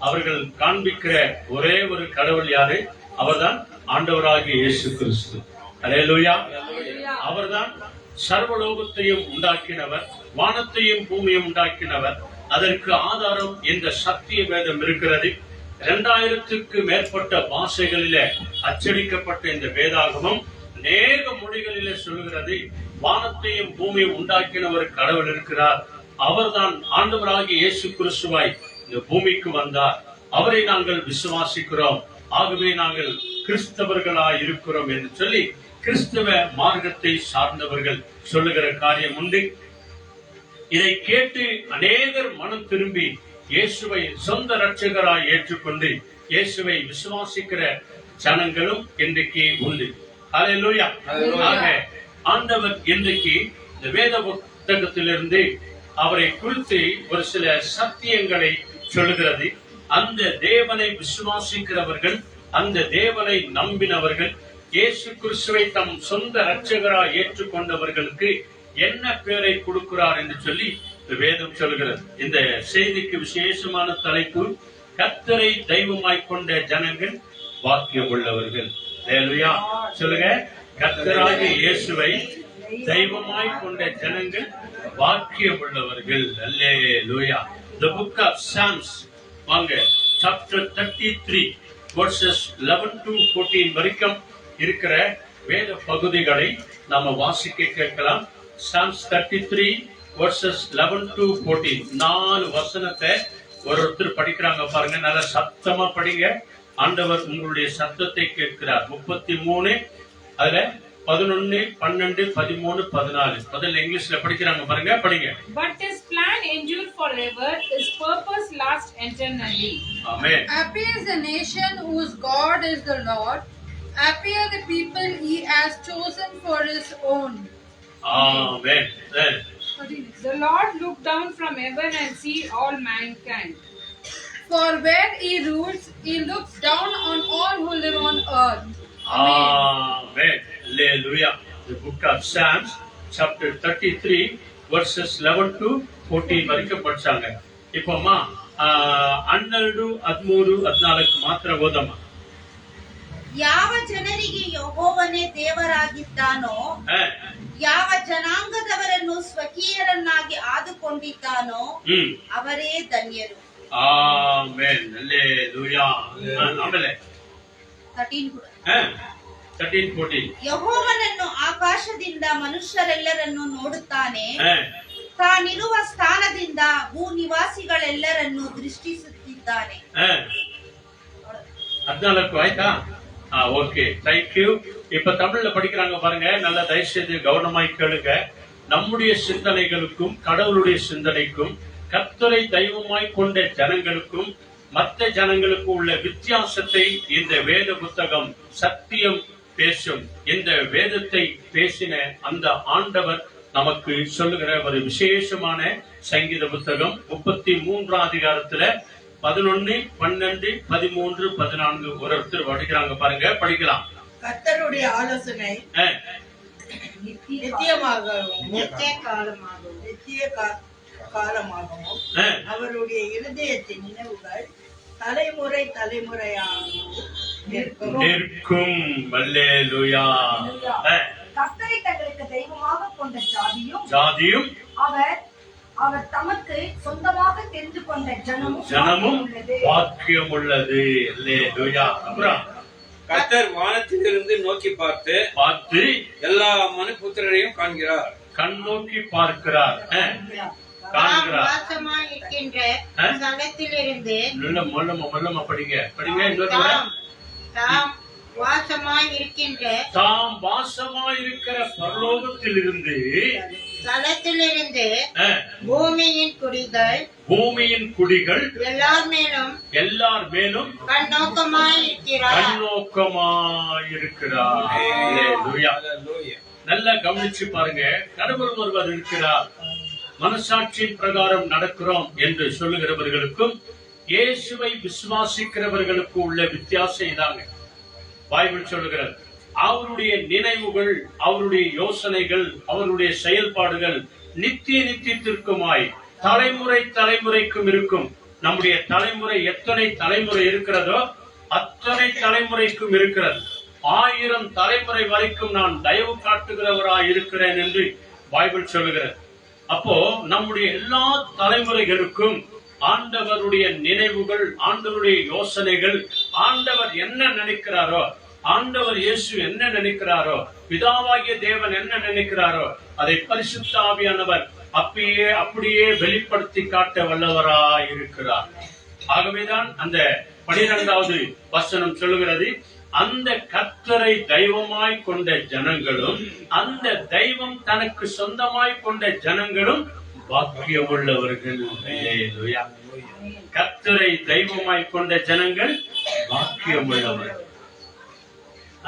அவர்கள் காண்பிக்கிற ஒரே ஒரு கடவுள் யாரு? அவர்தான் ஆண்டவராகிய இயேசு கிறிஸ்து. அல்லேலூயா. அவர்தான் சர்வலோகத்தையும் உண்டாக்கினவர், வானத்தையும் பூமியையும் உண்டாக்கினவர். அதற்கு ஆதாரம் இந்த சத்திய வேதம் இருக்கிறது. 2000க்கு மேற்பட்ட பாஷைகளிலே அச்சடிக்கப்பட்ட இந்த வேதாகமம் அநேக மொழிகளிலே சொல்லுகிறது, வானத்தையும் பூமியையும் உண்டாக்கின ஒரு கடவுள் இருக்கிறார். அவர்தான் ஆண்டவராகிய இயேசு கிறிஸ்துவாய் இந்த பூமிக்கு வந்தார். அவரை நாங்கள் விசுவாசிக்கிறோம். ஆகவே நாங்கள் கிறிஸ்தவர்களாய் இருக்கிறோம் என்று சொல்லி கிறிஸ்தவ மார்க்கத்தை சார்ந்தவர்கள் சொல்லுகிற காரியம் உண்டு. இதை கேட்டு அநேகர் மனம் திரும்பி இயேசுவை சொந்த இரட்சகராய் ஏற்றுக்கொண்டு இயேசுவை விசுவாசிக்கிற ஜனங்களும் இன்றைக்கு உண்டு. அல்லேலூயா. ஆக ஆண்டவர் இன்றைக்கு இந்த வேத புத்தகத்திலிருந்து அவரை குறித்து ஒரு சில சத்தியங்களை சொல்லுகிறது. அந்த தேவனை விசுவாசிக்கிறவர்கள், அந்த தேவனை நம்பினவர்கள், இயேசு கிறிஸ்துவை தம் சொந்த இரட்சகராய் ஏற்றுக்கொண்டவர்களுக்கு என்ன பேரை கொடுக்கிறார் என்று சொல்லி வேதம் சொல்கிறது. இந்த செய்திக்கு விசேஷமான தலைப்பு, கர்த்தரை தெய்வமாய் கொண்ட ஜனங்கள் பாக்கியம் உள்ளவர்கள். அல்லேலூயா. சொல்லுங்க, கர்த்தராகிய இயேசுவை தெய்வமாய் கொண்ட ஜனங்கள் பாக்கியம் உள்ளவர்கள். அல்லேலூயா. The book of Psalms, வாங்க, chapter 33 verses 11 to 14 வரைக்கும் இருக்கிற வேத பகுதிகளை நாம வாசிக்க கேட்கலாம். Psalms 33 verses 11 to 14, 4 வசனத்தை ஒருத்தர் படிக்கிறாங்க பாருங்க. நல்ல சத்தமா படிங்க. ஆண்டவர் உங்களுடைய சத்தத்தை கேட்கிறார். 33 அதுல 11, 12, 13, 14 முதல்ல இங்கிலீஷ்ல படிக்கிறாங்க பாருங்க, படிங்க. But his plan endure forever, his purpose lasts eternally. Amen. Happy is the nation whose God is the Lord. Happy are the people he has chosen for his own. Amen. The Lord looked down from heaven and see all mankind. For where he rules, he looks down on all who live on earth. Amen. Hallelujah. The book of Psalms, chapter 33, verses 11 to 14 வரைக்கும் படிச்சாங்க. இப்போமா 12, 13, 14 ಮಾತ್ರ ಓದಮ್ಮ. ಯಾವ ಜನರಿಗೆ ಯೆಹೋವನೇ ದೇವರಾಗಿದ್ದಾನೋ, ಯಾವ ಜನಾಂಗದವರನ್ನು ಸ್ವಕೀಯರನ್ನಾಗಿ ಆದುಕೊಂಡಿದ್ದಾನೋ ಅವರೇ ಧನ್ಯರು. ಆಮೆನ್. ಹಲ್ಲೆಲೂಯಾ. ಆಮೇಲೆ 13, 14. ಯೆಹೋವನನ್ನು ಆಕಾಶದಿಂದ ಮನುಷ್ಯರೆಲ್ಲರನ್ನು ನೋಡುತ್ತಾನೆ, ತಾನಿರುವ ಸ್ಥಾನದಿಂದ ಭೂ ನಿವಾಸಿಗಳೆಲ್ಲರನ್ನು ದೃಷ್ಟಿಸುತ್ತಿದ್ದಾನೆ. 14 ಆಯ್ತಾ? Okay, thank you. இப்ப தமிழ்ல படிக்கிறாங்க பாருங்க, நல்ல தயவுசெய்து கவனமாய் கேளுங்க. நம்முடைய சிந்தனைகளுக்கும் கடவுளுடைய சிந்தனைக்கும், கர்த்தரை தெய்வமாய் கொண்ட ஜனங்களுக்கும் மற்ற ஜனங்களுக்கு உள்ள வித்தியாசத்தை இந்த வேத புத்தகம் சத்தியம் பேசும். இந்த வேதத்தை பேசின அந்த ஆண்டவர் நமக்கு சொல்லுகிற ஒரு விசேஷமான சங்கீத புத்தகம் 33ஆம் அதிகாரத்துல 11, 12, 13, 14 ஒருத்தர் படிக்கிறாங்க பாருங்க, படிக்கலாம். கர்த்தருடைய ஆலோசனை நித்தியமாகவும் நித்திய காலமாகவும் அவருடைய இருதயத்தின் நினைவுகள் தலைமுறை தலைமுறையாகவும் நிற்கும். அல்லேலூயா. கர்த்தரை தங்களுக்கு தெய்வமாக கொண்ட ஜாதியும் ஜாதியும் அவர் அவர் தமக்கு சொந்தமாக தெரிந்து கொண்ட ஜனமும் பாக்கியம் உள்ளது. அல்லேலூயா. அப்புறம் கர்த்தர் வானத்திலிருந்து நோக்கி பார்த்து எல்லா மனுபுத்திரரையும் காண்கிறார். கண் நோக்கி பார்க்கிறார், காண்கிறார். ஸ்தலத்திலிருந்து மொல்லமா படிங்க இன்னொரு முறை. தாம் வாசமாயிருக்கிற பரலோகத்திலிருந்து ஸ்தலத்திலிருந்து பூமியின் குடிகள் எல்லார் மேலும் கண்ணோக்கமாயிருக்கிறார். நல்லா கவனிச்சு பாருங்க. கடவுள் ஒருவர் இருக்கிறார். மனசாட்சியின் பிரகாரம் நடக்கிறோம் என்று சொல்லுகிறவர்களுக்கும் இயேசுவை விசுவாசிக்கிறவர்களுக்கு உள்ள வித்தியாசம் இதாங்க. பைபிள் சொல்லுகிறது, அவருடைய நினைவுகள், அவருடைய யோசனைகள், அவருடைய செயல்பாடுகள் நித்தியத்திற்குமாய் தலைமுறைக்கும் இருக்கும். நம்முடைய தலைமுறை எத்தனை தலைமுறை இருக்கிறதோ அத்தனை தலைமுறைக்கும் இருக்கிறது. 1000 தலைமுறை வரைக்கும் நான் தயவு காட்டுகிறவராய் இருக்கிறேன் என்று பைபிள் சொல்லுகிறது. அப்போ நம்முடைய எல்லா தலைமுறைகளுக்கும் ஆண்டவருடைய நினைவுகள், ஆண்டவருடைய யோசனைகள், ஆண்டவர் என்ன நினைக்கிறாரோ, ஆண்டவர் இயேசு என்ன நினைக்கிறாரோ, பிதாவாகிய தேவன் என்ன நினைக்கிறாரோ அதை பரிசுத்த ஆவியானவர் அப்படியே வெளிப்படுத்தி காட்ட வல்லவராய் இருக்கிறார். ஆகவேதான் அந்த 12வது வசனம் சொல்லுகிறது, அந்த கர்த்தரை தெய்வமாய் கொண்ட ஜனங்களும் அந்த தெய்வம் தனக்கு சொந்தமாய் கொண்ட ஜனங்களும் பாக்கியம் உள்ளவர்கள். கர்த்தரை தெய்வமாய் கொண்ட ஜனங்கள் பாக்கியம் உள்ளவர்கள்.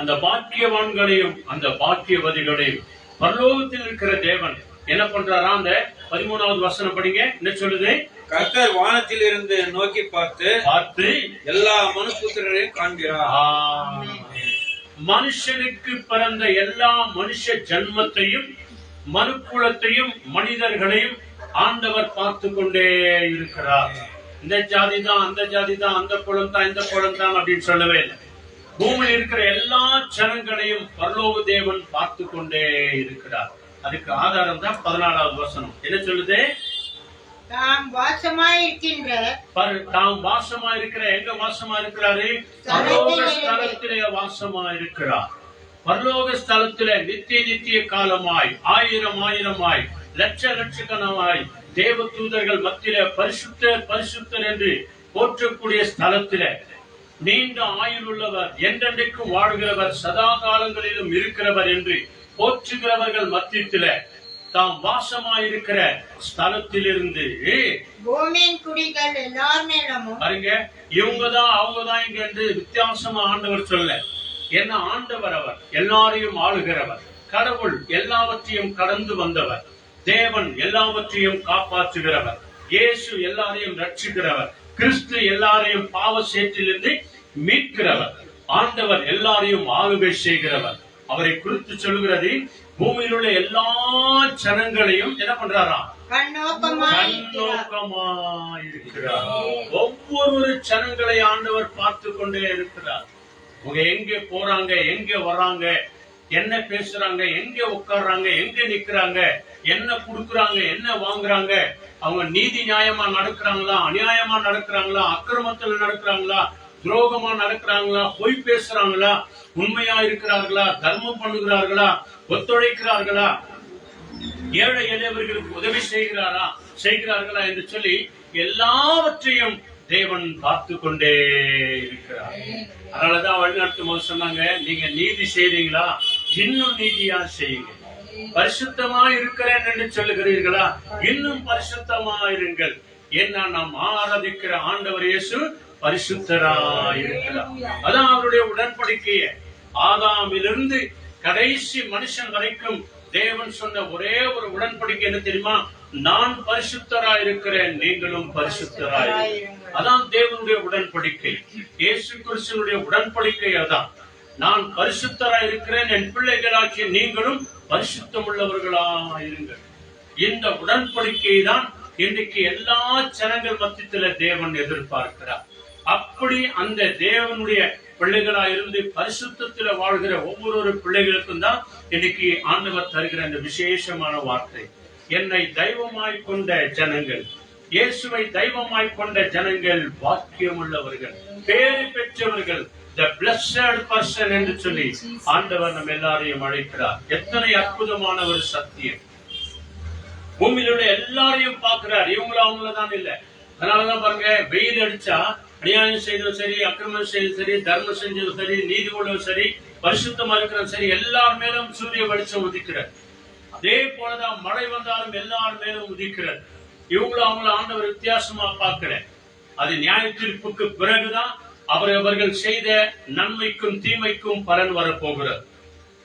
அந்த பாக்கியவான்களையும் அந்த பாக்கியவதிகளையும் பரலோகத்தில் இருக்கிற தேவன் என்ன பண்றாரா? அந்த 13வது வசனம் படிங்க. என்ன சொல்லுது? கர்த்தர் வானத்திலிருந்து நோக்கி பார்த்து எல்லா மனுபுத்திரரையும் காண்கிறார். மனுஷனுக்கு பிறந்த எல்லா மனுஷ ஜன்மத்தையும் மனுக்குலத்தையும் மனிதர்களையும் ஆண்டவர் பார்த்து கொண்டே இருக்கிறார். இந்த ஜாதி தான், அந்த ஜாதி தான், அந்த குலம் தான், இந்த குலம் தான் அப்படின்னு சொல்லவே இல்லை. பூமியில் இருக்கிற எல்லா ஜனங்களையும் பரலோக தேவன் பார்த்து கொண்டே இருக்கிறார். அதுக்கு ஆதாரம் தான் 14வது வசனம். என்ன சொல்லுது? தாம் வாசமாயிருக்கிற எங்க வாசமா இருக்கிறாரு? பரலோக ஸ்தலத்திலே வாசமா இருக்கிறார். பரலோக ஸ்தலத்திலே நித்திய காலமாய் 1000 லட்சக்கணமாய் தேவ தூதர்கள் மத்தியில பரிசுத்தர் என்று போற்றக்கூடிய ஸ்தலத்திலே நீண்ட ஆயுள் உள்ளவர், என்றென்றைக்கும் வாழ்கிறவர், சதா காலங்களிலும் இருக்கிறவர் என்று போற்றுகிறவர்கள் மத்தியில தாம் வாசமாயிருக்கிற ஸ்தலத்திலிருந்து பூமியின் குடிகள் எல்லாரும் பாருங்க, இவங்கதான் அவங்கதான் இங்க என்று வித்தியாசமா ஆண்டவர் சொல்ல. என்ன ஆண்டவர் அவர் எல்லாரையும் ஆளுகிறவர், கடவுள் எல்லாவற்றையும் கடந்து வந்தவர், தேவன் எல்லாவற்றையும் காப்பாற்றுகிறவர், இயேசு எல்லாரையும் ரட்சிக்கிறவர், கிறிஸ்து எல்லாரையும் பாவ சேற்றிலிருந்து மீட்கிறவர், ஆண்டவர் எல்லாரையும் ஆளுகை செய்கிறவர். அவரை குறித்து சொல்கிறது, பூமியில் உள்ள எல்லா ஜனங்களையும் என்ன பண்றாராம்? கண்ணோக்கமாயிருக்கிறார். ஒவ்வொரு ஜனங்களை ஆண்டவர் பார்த்து கொண்டே இருக்கிறார். அவங்க எங்க போறாங்க, எங்க வர்றாங்க, என்ன பேசுறாங்க, எங்க உட்கார்றாங்க, எங்க நிக்கிறாங்க, என்ன குடுக்குறாங்க, என்ன வாங்குறாங்க, அவங்க நீதி நியாயமா நடக்கிறாங்களா, அநியாயமா நடக்கிறாங்களா, அக்கிரமத்துல நடக்கிறாங்களா, துரோகமா நடக்கிறாங்களா, பொய் பேசுறாங்களா, உண்மையா இருக்கிறார்களா, தர்மம் பண்ணுகிறார்களா, ஒத்துழைக்கிறார்களா, ஏழை எளியவர்களுக்கு உதவி செய்கிறார்களா என்று சொல்லி எல்லாவற்றையும் தேவன் பார்த்து கொண்டே இருக்கிறார். அதனாலதான் வழிநடத்தும் போது சொன்னாங்க, நீங்க நீதி செய்றீங்களா, இன்னும் நீதியா செய்யுங்க. பரிசுத்தமா இருக்கிறேன் என்று சொல்லுகிறீர்களா, இன்னும் பரிசுத்தமா இருங்கள். ஏன்னா நாம் ஆராதிக்கிற ஆண்டவர் இயேசு பரிசுத்தரா இருக்கிறார். அதான் அவருடைய உடன்படிக்கைய ஆதாமிலிருந்து கடைசி மனுஷன் வரைக்கும் தேவன் சொன்ன ஒரே ஒரு உடன்படிக்கை என்ன தெரியுமா? நான் பரிசுத்தரா இருக்கிறேன், நீங்களும் பரிசுத்தராய். அதான் தேவனுடைய உடன்படிக்கை. இயேசு கிறிஸ்துவினுடைய உடன்படிக்கை அதான். நான் பரிசுத்தரா இருக்கிறேன், என் பிள்ளைகளாகிய நீங்களும் பரிசுத்தம் உள்ளவர்களா இருங்கள். இந்த உடன்படிக்கை தான் இன்றைக்கு எல்லா ஜனங்கள் மத்தியில தேவன் எதிர்பார்க்கிறார். அப்படி அந்த தேவனுடைய பிள்ளைகளா இருந்து பரிசுத்தத்துல வாழ்கிற ஒவ்வொரு பிள்ளைகளுக்கும் தான் இன்னைக்கு ஆண்டவர் தருகிற அந்த விசேஷமான வார்த்தை. என்னை தெய்வமாய் கொண்ட ஜனங்கள், இயேசுவை தெய்வமாய் கொண்ட ஜனங்கள் பாக்கியம் உள்ளவர்கள், பேறு பெற்றவர்கள், the blessed person என்று சொல்லி ஆண்டவர் நம்ம எல்லாரையும் அழைக்கிறார். எத்தனை அற்புதமான ஒரு சத்தியம்! பூமியில எல்லாரையும் பார்க்கிறார், இவங்களும் அவங்களதான் இல்ல. அதனாலதான் பாருங்க, வெயில் அடிச்சா அநியாயம் செய்ததும் சரி, அக்கிரமம் செய்ததும் சரி, தர்மம் செஞ்சதும் சரி, நீதி உள்ளதும் சரி, பரிசுத்தமா இருக்கிறதும் சரி, எல்லார் மேலும் சூரிய வெளிச்சம் உதிக்கிறார். அதே போலதான் மழை வந்தாலும் எல்லார் மேலும் உதிக்கிறார். இவங்களும் அவங்களும் ஆண்டவர் வித்தியாசமா பார்க்கிறேன். அது நியாய தீர்ப்புக்கு பிறகுதான் அவர்கள் செய்த நன்மைக்கும் தீமைக்கும் பலன் வரப்போகிறது.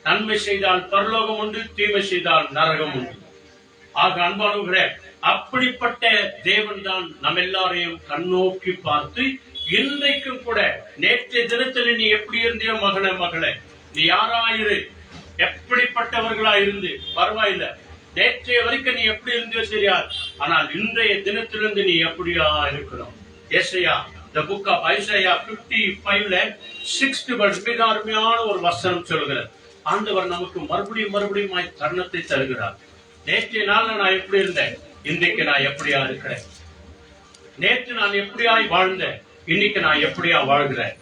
நன்மை செய்தால் பரலோகம் உண்டு, தீமை செய்தால் நரகம் உண்டு. ஆக அன்பானவர்களே, அப்படிப்பட்ட தேவன் தான் நம்ம எல்லாரையும் கண்ணோக்கி பார்த்து இன்றைக்கும் கூட, நேற்றைய தினத்தில் நீ எப்படி இருந்தியோ மகனே மகளே, நீ யாராயிரு, எப்படிப்பட்டவர்களா இருந்து பரவாயில்ல, நேற்றைய வரைக்கும் நீ எப்படி இருந்தியோ தெரியாது, ஆனால் இன்றைய தினத்திலிருந்து நீ எப்படியா இருக்கணும். ஏசாயா, the book of Isaiah 55ல 6th verse மிக அருமையான ஒரு வசனம் சொல்கிறார். ஆண்டவர் நமக்கு மறுபடியும் தருணத்தை தருகிறார். நேற்றைய நாள்ல நான் எப்படி இருந்தேன், இன்றைக்கு நான் எப்படியா இருக்கிறேன். நேற்று நான் எப்படியாய் வாழ்ந்தேன், இன்னைக்கு நான் எப்படியா வாழ்கிறேன்.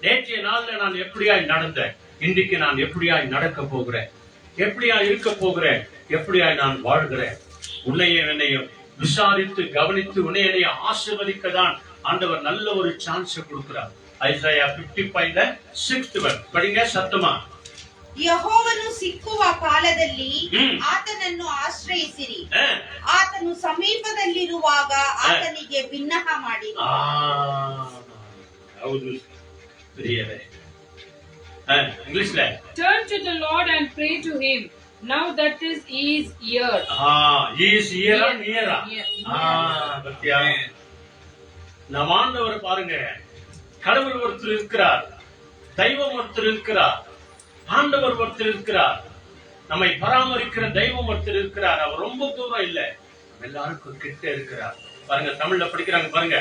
நேற்றைய நாள்ல நான் எப்படியாய் நடந்தேன், இன்றைக்கு நான் எப்படியாய் நடக்க போகிறேன், எப்படியா இருக்க போகிறேன், எப்படியாய் நான் வாழ்கிறேன். உன்னையும் என்னையும் விசாரித்து கவனித்து உன்னை என்னைய ஆசீர்வதிக்கதான் ஆண்டவர் நல்ல ஒரு சான்ஸ் கொடுக்கிறார். ஐசாயா 55ல 6th verse படிங்க சத்தமா. ಯೆಹೋವನು ಸಿಕ್ಕುವ ಕಾಲದಲ್ಲಿ ಆತನನ್ನು ಆಶ್ರಯಿಸಿರಿ, ಆತನು ಸಮೀಪದಲ್ಲಿರುವಾಗ ಆತನಿಗೆ ಬಿನ್ನಹ ಮಾಡಿರಿ. ಹೌದು ಪ್ರಿಯರೇ, ಇಂಗ್ಲಿಷ್ಲೆ Turn to the Lord and pray to him now that he is here. he is here or near? பத்தியா, நம்ம ஆண்டவர் பாருங்க, கடவுள் ஒருத்தர் இருக்கிறார், தெய்வம் ஒருத்தர் இருக்கிறார், ஆண்டவர் ஒருத்தர் இருக்கிறார், நம்மை பராமரிக்கிற தெய்வம் ஒருத்தர் இருக்கிறார். அவர் ரொம்ப தூரம் இல்ல, எல்லாருக்கும் கிட்ட இருக்கிறார். பாருங்க, தமிழ்ல படிக்கிறாங்க பாருங்க.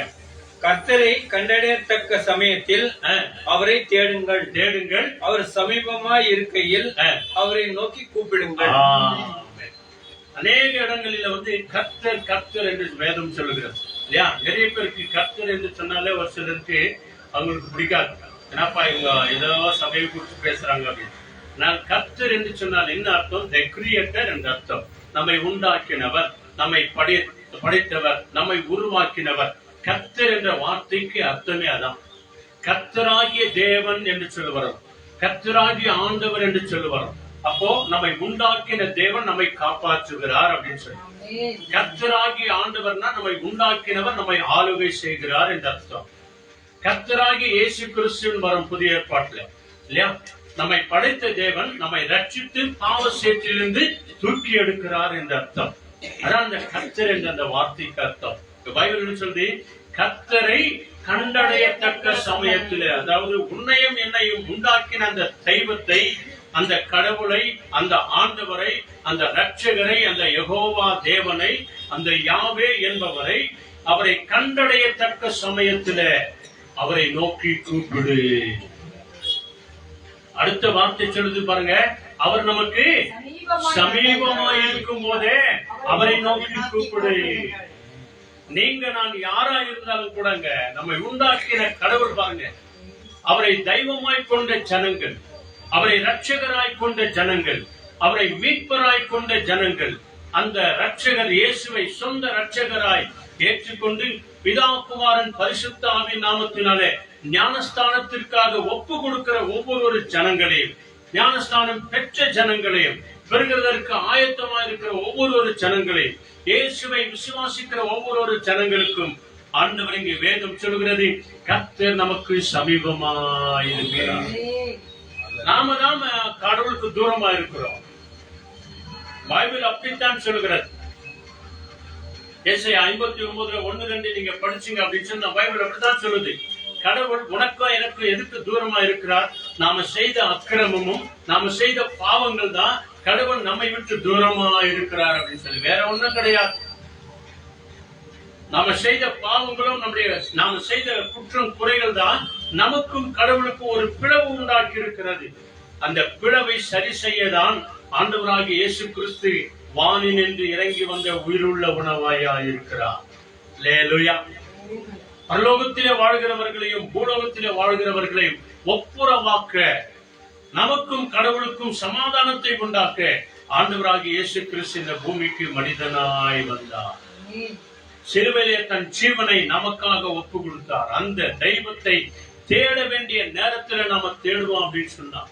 கர்த்தரை கண்டடையத்தக்க சமயத்தில் அவரை தேடுங்கள், அவர் சமீபமாய் இருக்கையில் அவரை நோக்கி கூப்பிடுங்கள். அநேக இடங்களில கர்த்தர் கர்த்தர் என்று வேதம் சொல்லுகிறது இல்லையா? நிறைய பேருக்கு கர்த்தர் என்று சொன்னாலே ஒரு சிலருக்கு அவங்களுக்கு பிடிக்காது. என்னப்பா இவங்க ஏதோ சபையை குறித்து பேசுறாங்க அப்படின்னு. நான் கர்த்தர் என்று சொன்னால் என்ன அர்த்தம்? தி கிரியேட்டர் என்ற அர்த்தம். நம்மை உண்டாக்கினவர், நம்மை படைத்தவர், நம்மை உருவாக்கினவர். கர்த்தர் என்ற வார்த்தைக்கு அர்த்தமே அதான். கர்த்தராகிய தேவன் என்று சொல்லுவார், கர்த்தராகிய ஆண்டவர் என்று சொல்லுவார். அப்போ நம்மை உண்டாக்கின தேவன் நம்மை காப்பாற்றுகிறார் அப்படின்னு சொல்லி, கர்த்தராகிய ஆண்டவர்னா நம்மை உண்டாக்கினவர் நம்மை ஆளுகை செய்கிறார் என்று அர்த்தம். கர்த்தராகிய இயேசு கிறிஸ்துவின் வரும் புதிய ஏற்பாட்டுல இல்லையா, நம்மை படைத்த தேவன் நம்மை ரட்சித்து பாவ சேற்றிலிருந்து தூக்கி எடுக்கிறார் என்று அர்த்தம். அதான் அந்த கர்த்தர் என்ற அந்த வார்த்தைக்கு அர்த்தம். பைபிள் சொல்லி கர்த்தரை கண்டடையத்தக்க சமயத்திலே, அதாவது உன்னையும் என்னையும் உண்டாக்கின அந்த தெய்வத்தை, அந்த கடவுளை, அந்த ஆண்டவரை, அந்த ரட்சகரை, அந்த யெகோவா தேவனை, அந்த யாவே என்பவரை, அவரை கண்டடையத்தக்க சமயத்திலே அவரை நோக்கி கூப்பிடு. அடுத்த வார்த்தை சொல்லுது பாருங்க, அவர் நமக்கு சமீபமாய் இருக்கும் போதே அவரை நோக்கி கூப்பிடு. நீங்க நான் யாரா இருந்தாலும் கூடங்க, நம்மை உண்டாக்கின கடவுள் பாருங்க, அவரை தெய்வமாய் கொண்ட ஜனங்கள், அவரை ரட்சகராய் கொண்ட ஜனங்கள், அவரை மீட்பராய் கொண்ட ஜனங்கள், அந்த ரட்சகர் இயேசுவை சொந்த ரட்சகராய் ஏற்றுக்கொண்டு பிதா குமாரன் பரிசுத்த ஆவியின் நாமத்தினாலே ஞானஸ்தானத்திற்காக ஒப்பு கொடுக்கிற ஒவ்வொரு ஜனங்களையும், ஞானஸ்தானம் பெற்ற ஜனங்களையும், பெறுகிறதற்கு ஆயத்தமா இருக்கிற ஒவ்வொரு ஜனங்களையும், இயேசுவை விசுவாசிக்கிற ஒவ்வொரு ஜனங்களுக்கும் ஆண்டவர் இங்கே வேதம் சொல்கிறது, கர்த்தர் நமக்கு சமீபமாயிருக்கிறார். நாம கடவுளுக்கு தூரமா இருக்கிறோம். பைபிள் அப்படித்தான் சொல்லுகிறது. ஏசாயா 59:1-2 நீங்க படிச்சீங்க அப்படின்னு சொன்னா பைபிள் அப்படித்தான் சொல்லுது. கடவுள் உனக்கும் எனக்கும் எதுக்கு தூரமா இருக்கிறார்? நாம செய்த அக்கிரமமும் நாம செய்த பாவங்கள் தான் கடவுள் நம்மை விட்டு தூரமா இருக்கிறார் அப்படின்னு சொல்லி, வேற ஒண்ணும் கிடையாது. நாம செய்த பாவங்களும் நாம செய்த குற்றம் குறைகள் தான் நமக்கும் கடவுளுக்கும் ஒரு பிளவு உண்டாக்கி இருக்கிறது. அந்த பிளவை சரி செய்யதான் ஆண்டவராகிய இயேசு கிறிஸ்து வானினின்று இறங்கி வந்த உயிருள்ள உணவாயா இருக்கிறார். அல்லேலூயா. பரலோகத்திலே வாழ்கிறவர்களையும் பூலோகத்திலே வாழ்கிறவர்களையும் ஒப்புரவாக்க, நமக்கும் கடவுளுக்கும் சமாதானத்தை உண்டாக்க ஆண்டவராகிய இயேசு கிறிஸ்து இந்த பூமிக்கு மனிதனாய் வந்தார். சிலுவையிலே தன் ஜீவனை நமக்காக ஒப்பு கொடுத்தார். அந்த தெய்வத்தை தேட வேண்டிய நேரத்துல நாம தேடுவோம் அப்படின்னு சொன்னார்.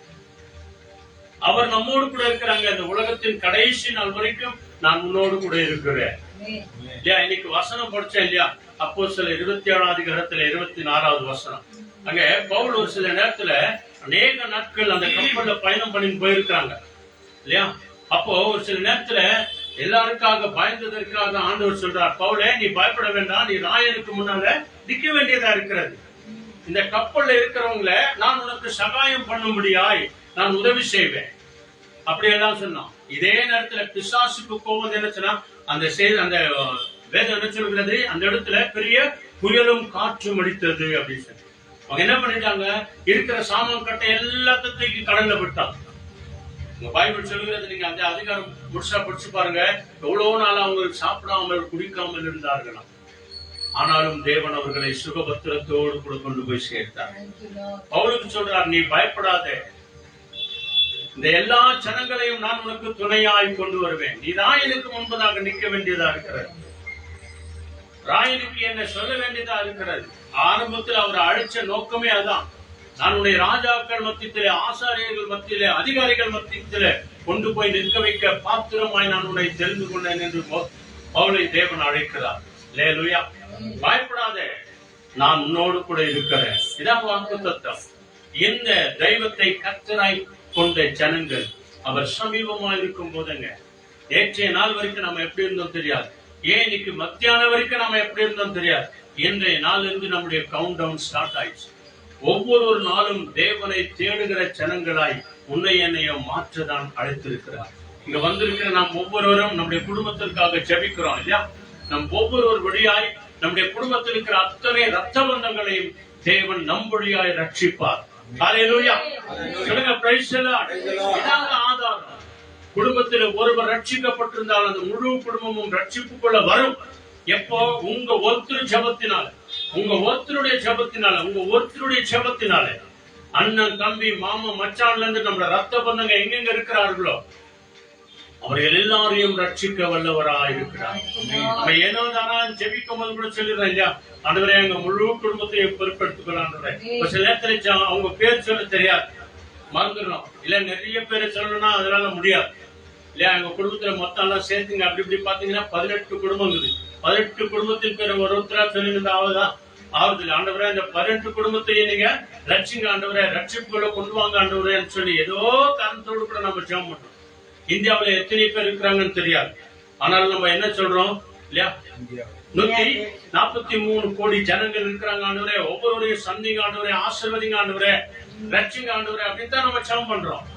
அவர் நம்மோடு கூட இருக்கிறாங்க. இந்த உலகத்தின் கடைசி நாள் வரைக்கும் நான் உன்னோடு கூட இருக்கிறேன். இல்லையா? இன்னைக்கு வசனம் படிச்சேன் இல்லையா? அப்போஸ்தலர் 27ஆம் அதிகாரத்துல 24வது வசனம். அங்க பவுல் ஒரு சில நேரத்துல அநேக நாட்கள் அந்த கப்பல்ல பயணம் பண்ணி போயிருக்கிறாங்க இல்லையா? அப்போ ஒரு சில நேரத்துல எல்லாருக்காக பயந்ததற்காக ஆண்டவர் சொல்றார், பவுலே நீ பயப்பட வேண்டாம், நீ ராயனுக்கு முன்னால நிக்க வேண்டியதா இருக்கிறது. இந்த கப்பல்ல இருக்கிறவங்கள நான் உனக்கு சகாயம் பண்ணும்படியாய் நான் உதவி செய்வேன் அப்படியெல்லாம் சொன்னான். இதே நேரத்துல பிசாசுக்கு கோபம் என்னச்சுன்னா, அந்த வேதம் என்ன சொல்கிறது, அந்த இடத்துல பெரிய புயலும் காற்றும் அடித்தது அப்படின்னு சொல்லி அவங்க என்ன பண்ணிட்டாங்க, இருக்கிற சாமான் கட்டை எல்லாத்தையும் கடல்ல விட்டாங்க. உங்க பைபிள் சொல்லுகிறது, நீங்க அந்த அதிகாரம் முழுசா படிச்சு பாருங்க, எவ்வளவு நாள் அவங்க சாப்பிடாமல் குடிக்காமல் இருந்தார்களாம். ஆனாலும் தேவன் அவர்களை சுகபத்திரத்தோடு கூட கொண்டு போய் சேர்த்தார். பவுலுக்கு சொல்றார், நீ பயப்படாதே, இந்த எல்லா ஜனங்களையும் நான் உனக்கு துணையாய் கொண்டு வருவேன். நீ ராயனுக்கு முன்பதாக நிற்க வேண்டியதா இருக்கிறது. ராயனுக்கு என்ன சொல்ல வேண்டியதா இருக்கிறது. ஆரம்பத்தில் அவர் அழைச்ச நோக்கமே அதான், நான் உன்னை ராஜாக்கள் மத்தியிலே, ஆசாரியர்கள் மத்தியிலே, அதிகாரிகள் மத்தியிலே கொண்டு போய் நிற்க வைக்க பாத்திரமாய் நான் உன்னை தெரிந்து கொண்டேன் என்று பவுலை தேவன் அழைக்கிறார். அல்லேலூயா. பயப்படாதே, நான் உன்னோடு கூட இருக்கிறேன். இதான் வாக்குத்தத்தம். இந்த தெய்வத்தை கர்த்தராய் கொண்ட ஜனங்கள் அவர் சமீபமா இருக்கும் போதுங்க, நேற்றைய நாள் வரைக்கும் நம்ம எப்படி இருந்தோம் தெரியாது, ஏன் இன்னைக்கு மத்தியானம் வரைக்கும் நம்ம எப்படி இருந்தோம் தெரியாது. இன்றைய நாள் இருந்து நம்முடைய கவுண்ட் டவுன் ஸ்டார்ட் ஆயிடுச்சு. ஒவ்வொரு நாளும் தேவனை தேடுகிற ஜனங்களாய் உன்னை என்னையும் மாற்றதான் அழைத்திருக்கிறார். இங்க வந்திருக்கிற நாம் ஒவ்வொருவரும் நம்முடைய குடும்பத்திற்காக ஜெபிக்கிறோம் இல்லையா? நம் ஒவ்வொருவர் வழியாய் நம்முடைய குடும்பத்தில் இருக்கிற அத்தனை ரத்த பந்தங்களையும் தேவன் நம் வழியாய் ரட்சிப்பார். ஹல்லேலூயா. சொல்லுங்க, பிரைஸ் தி லார்ட். இதாங்க ஆதாரம். குடும்பத்தில் ஒருவர் ரட்சிக்கப்பட்டிருந்தால் அந்த முழு குடும்பமும் ரட்சிப்புக்குள்ள வரும். எப்போ? உங்க ஒருத்தர் ஜெபத்தினால, உங்க ஒருத்தருடைய ஜெபத்தினால, உங்க ஒருத்தருடைய ஜெபத்தினால. அண்ணன், தம்பி, மாமா, மச்சான்ல இருந்து நம்ம ரத்த பந்தங்க எங்கெங்க இருக்கிறார்களோ அவர்கள் எல்லாரையும் ரட்சிக்க வல்லவராய் இருக்கிறார். நம்ம ஏனோ தானா ஜெபிக்கும் போது கூட சொல்லிடுறேன் இல்லையா, ஆண்டவரே எங்க முழு குடும்பத்தையும் பொறுப்பெடுத்துக்கலாம். சில நேரத்துல அவங்க பேர் சொல்ல தெரியாது, மறந்துடணும். இல்ல நிறைய பேரை சொல்லணும்னா அதனால முடியாது இல்லையா? எங்க குடும்பத்துல மொத்தம் எல்லாம் சேர்த்துங்க அப்படி இப்படி பாத்தீங்கன்னா 18 குடும்பம் இருக்குது. 18 குடும்பத்தின் பேர் ஒருத்தரா சொல்லிட்டு ஆகுது இல்லை. ஆண்டவரே இந்த 18 குடும்பத்தையும் நீங்க ரட்சிங்க ஆண்டவரே, ரட்சிப்புகளை கொண்டு வாங்க ஆண்டவரேன்னு சொல்லி ஏதோ காரணத்தோடு கூட நம்ம ஜெபம் பண்றோம். இந்தியாவுல எத்தனை பேர் இருக்கிறாங்கன்னு தெரியாது. ஆனால் நம்ம என்ன சொல்றோம் இல்லையா, 143 கோடி ஜனங்கள் இருக்கிறாங்க ஆண்டவரே, ஒவ்வொருவரையும் சந்திங்க ஆண்டவரே, ஆசீர்வதிங்க ஆண்டவரே, ரட்சிங்க ஆண்டவரே அப்படின்னு தான் நம்ம ஜெபம் பண்றோம்.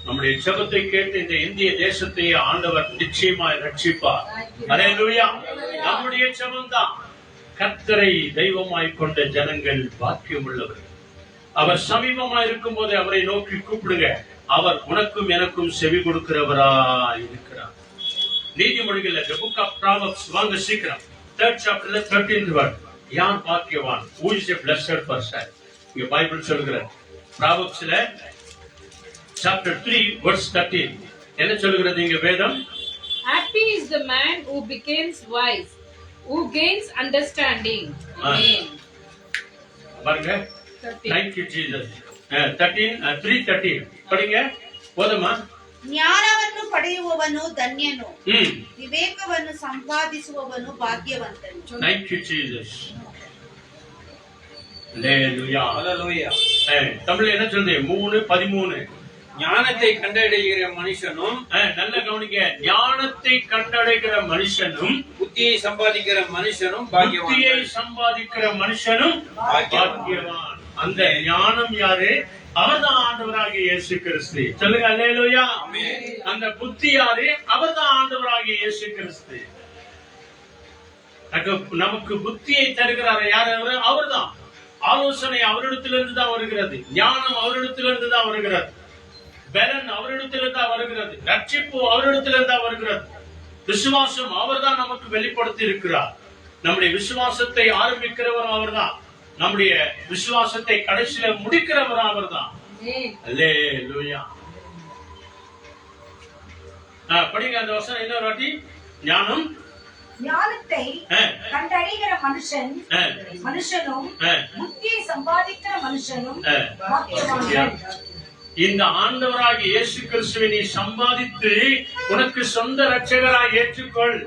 நம்முடைய ஜெபத்தை கேட்டு இந்த இந்திய தேசத்தை ஆண்டவர் நிச்சயமாய் ரட்சிப்பார். அல்லேலூயா. நம்முடைய ஜெபம் தான். கர்த்தரை தெய்வமாய் கொண்ட ஜனங்கள் பாக்கியம் உள்ளவர்கள். அவர் சமீபமாய் இருக்கும் போது அவரை நோக்கி கூப்பிடுங்க. அவர் உனக்கும் எனக்கும் செவி கொடுக்கிறவராய் இருக்கிறார். நீதிமொழிகள்ல the book of Proverbs வாங்க சீக்கிரம் 3rd chapterல 13th word. யார் பாக்கியவான்? Who is a blessed person? இங்க பைபிள் சொல்கிறது. Proverbsல chapter 3 verse 13 என்ன சொல்கிறது இங்க வேதம்? Happy is the man who becomes wise, who gains understanding. Amen. பாருங்க. Thank you Jesus. 3:13 படிங்க. போதுமா? ಜ್ಞಾನವನ್ನು ಪಡೆಯುವವನು ಧನ್ಯನು, ವಿವೇಕವನ್ನು ಸಂಪಾದಿಸುವವನು ಭಾಗ್ಯವಂತನು. Thank you Jesus. Hallelujah. Hallelujah. தமிழ்ல என்ன சொல்றது? 3:13 ஞானத்தை கண்டடைகிற மனுஷனும், நல்ல கவனிக்க, ஞானத்தை கண்டடைகிற மனுஷனும், புத்தியை சம்பாதிக்கிற மனுஷனும் புத்தியை சம்பாதிக்கிற மனுஷனும் பாக்கியவான். அந்த ஞானம் யாரு? அவர்தான் ஆண்டவராகிய இயேசு கிறிஸ்து. சொல்லுங்க அல்லேலூயா. அந்த புத்தி யாரு? அவர்தான் ஆண்டவராகிய இயேசு கிறிஸ்து. நமக்கு புத்தியை தருகிறார் யார்? அவர்தான். ஆலோசனை அவரிடத்திலிருந்து தான் வருகிறது, ஞானம் அவரிடத்திலிருந்து தான் வருகிறது. பலன் அவரிடத்திலிருந்து தான் வருகிறது. ரட்சிப்பு அவரிடத்திலிருந்து தான் வருகிறது. விசுவாசம் அவர்தான் நமக்கு வெளிப்படுத்தி இருக்கிறார். நம்முடைய விசுவாசத்தை ஆரம்பிக்கிறவர் அவர்தான். நம்முடைய விசுவாசத்தை கடைசியில முடிக்கிறவர் அவர்தான். அல்லேலூயா. படிங்க அந்த வசனம் இன்னொரு வாட்டி. ஞானத்தை கண்டடைகிற மனுஷனும் புத்தியை சம்பாதிக்கிற மனுஷனும் பாக்கியவான்கள். இந்த ஆண்டவராகிய இயேசு கிறிஸ்துவை நீ சம்பாதித்து உனக்கு சொந்த இரட்சகராய் ஏற்றுக்கொள்,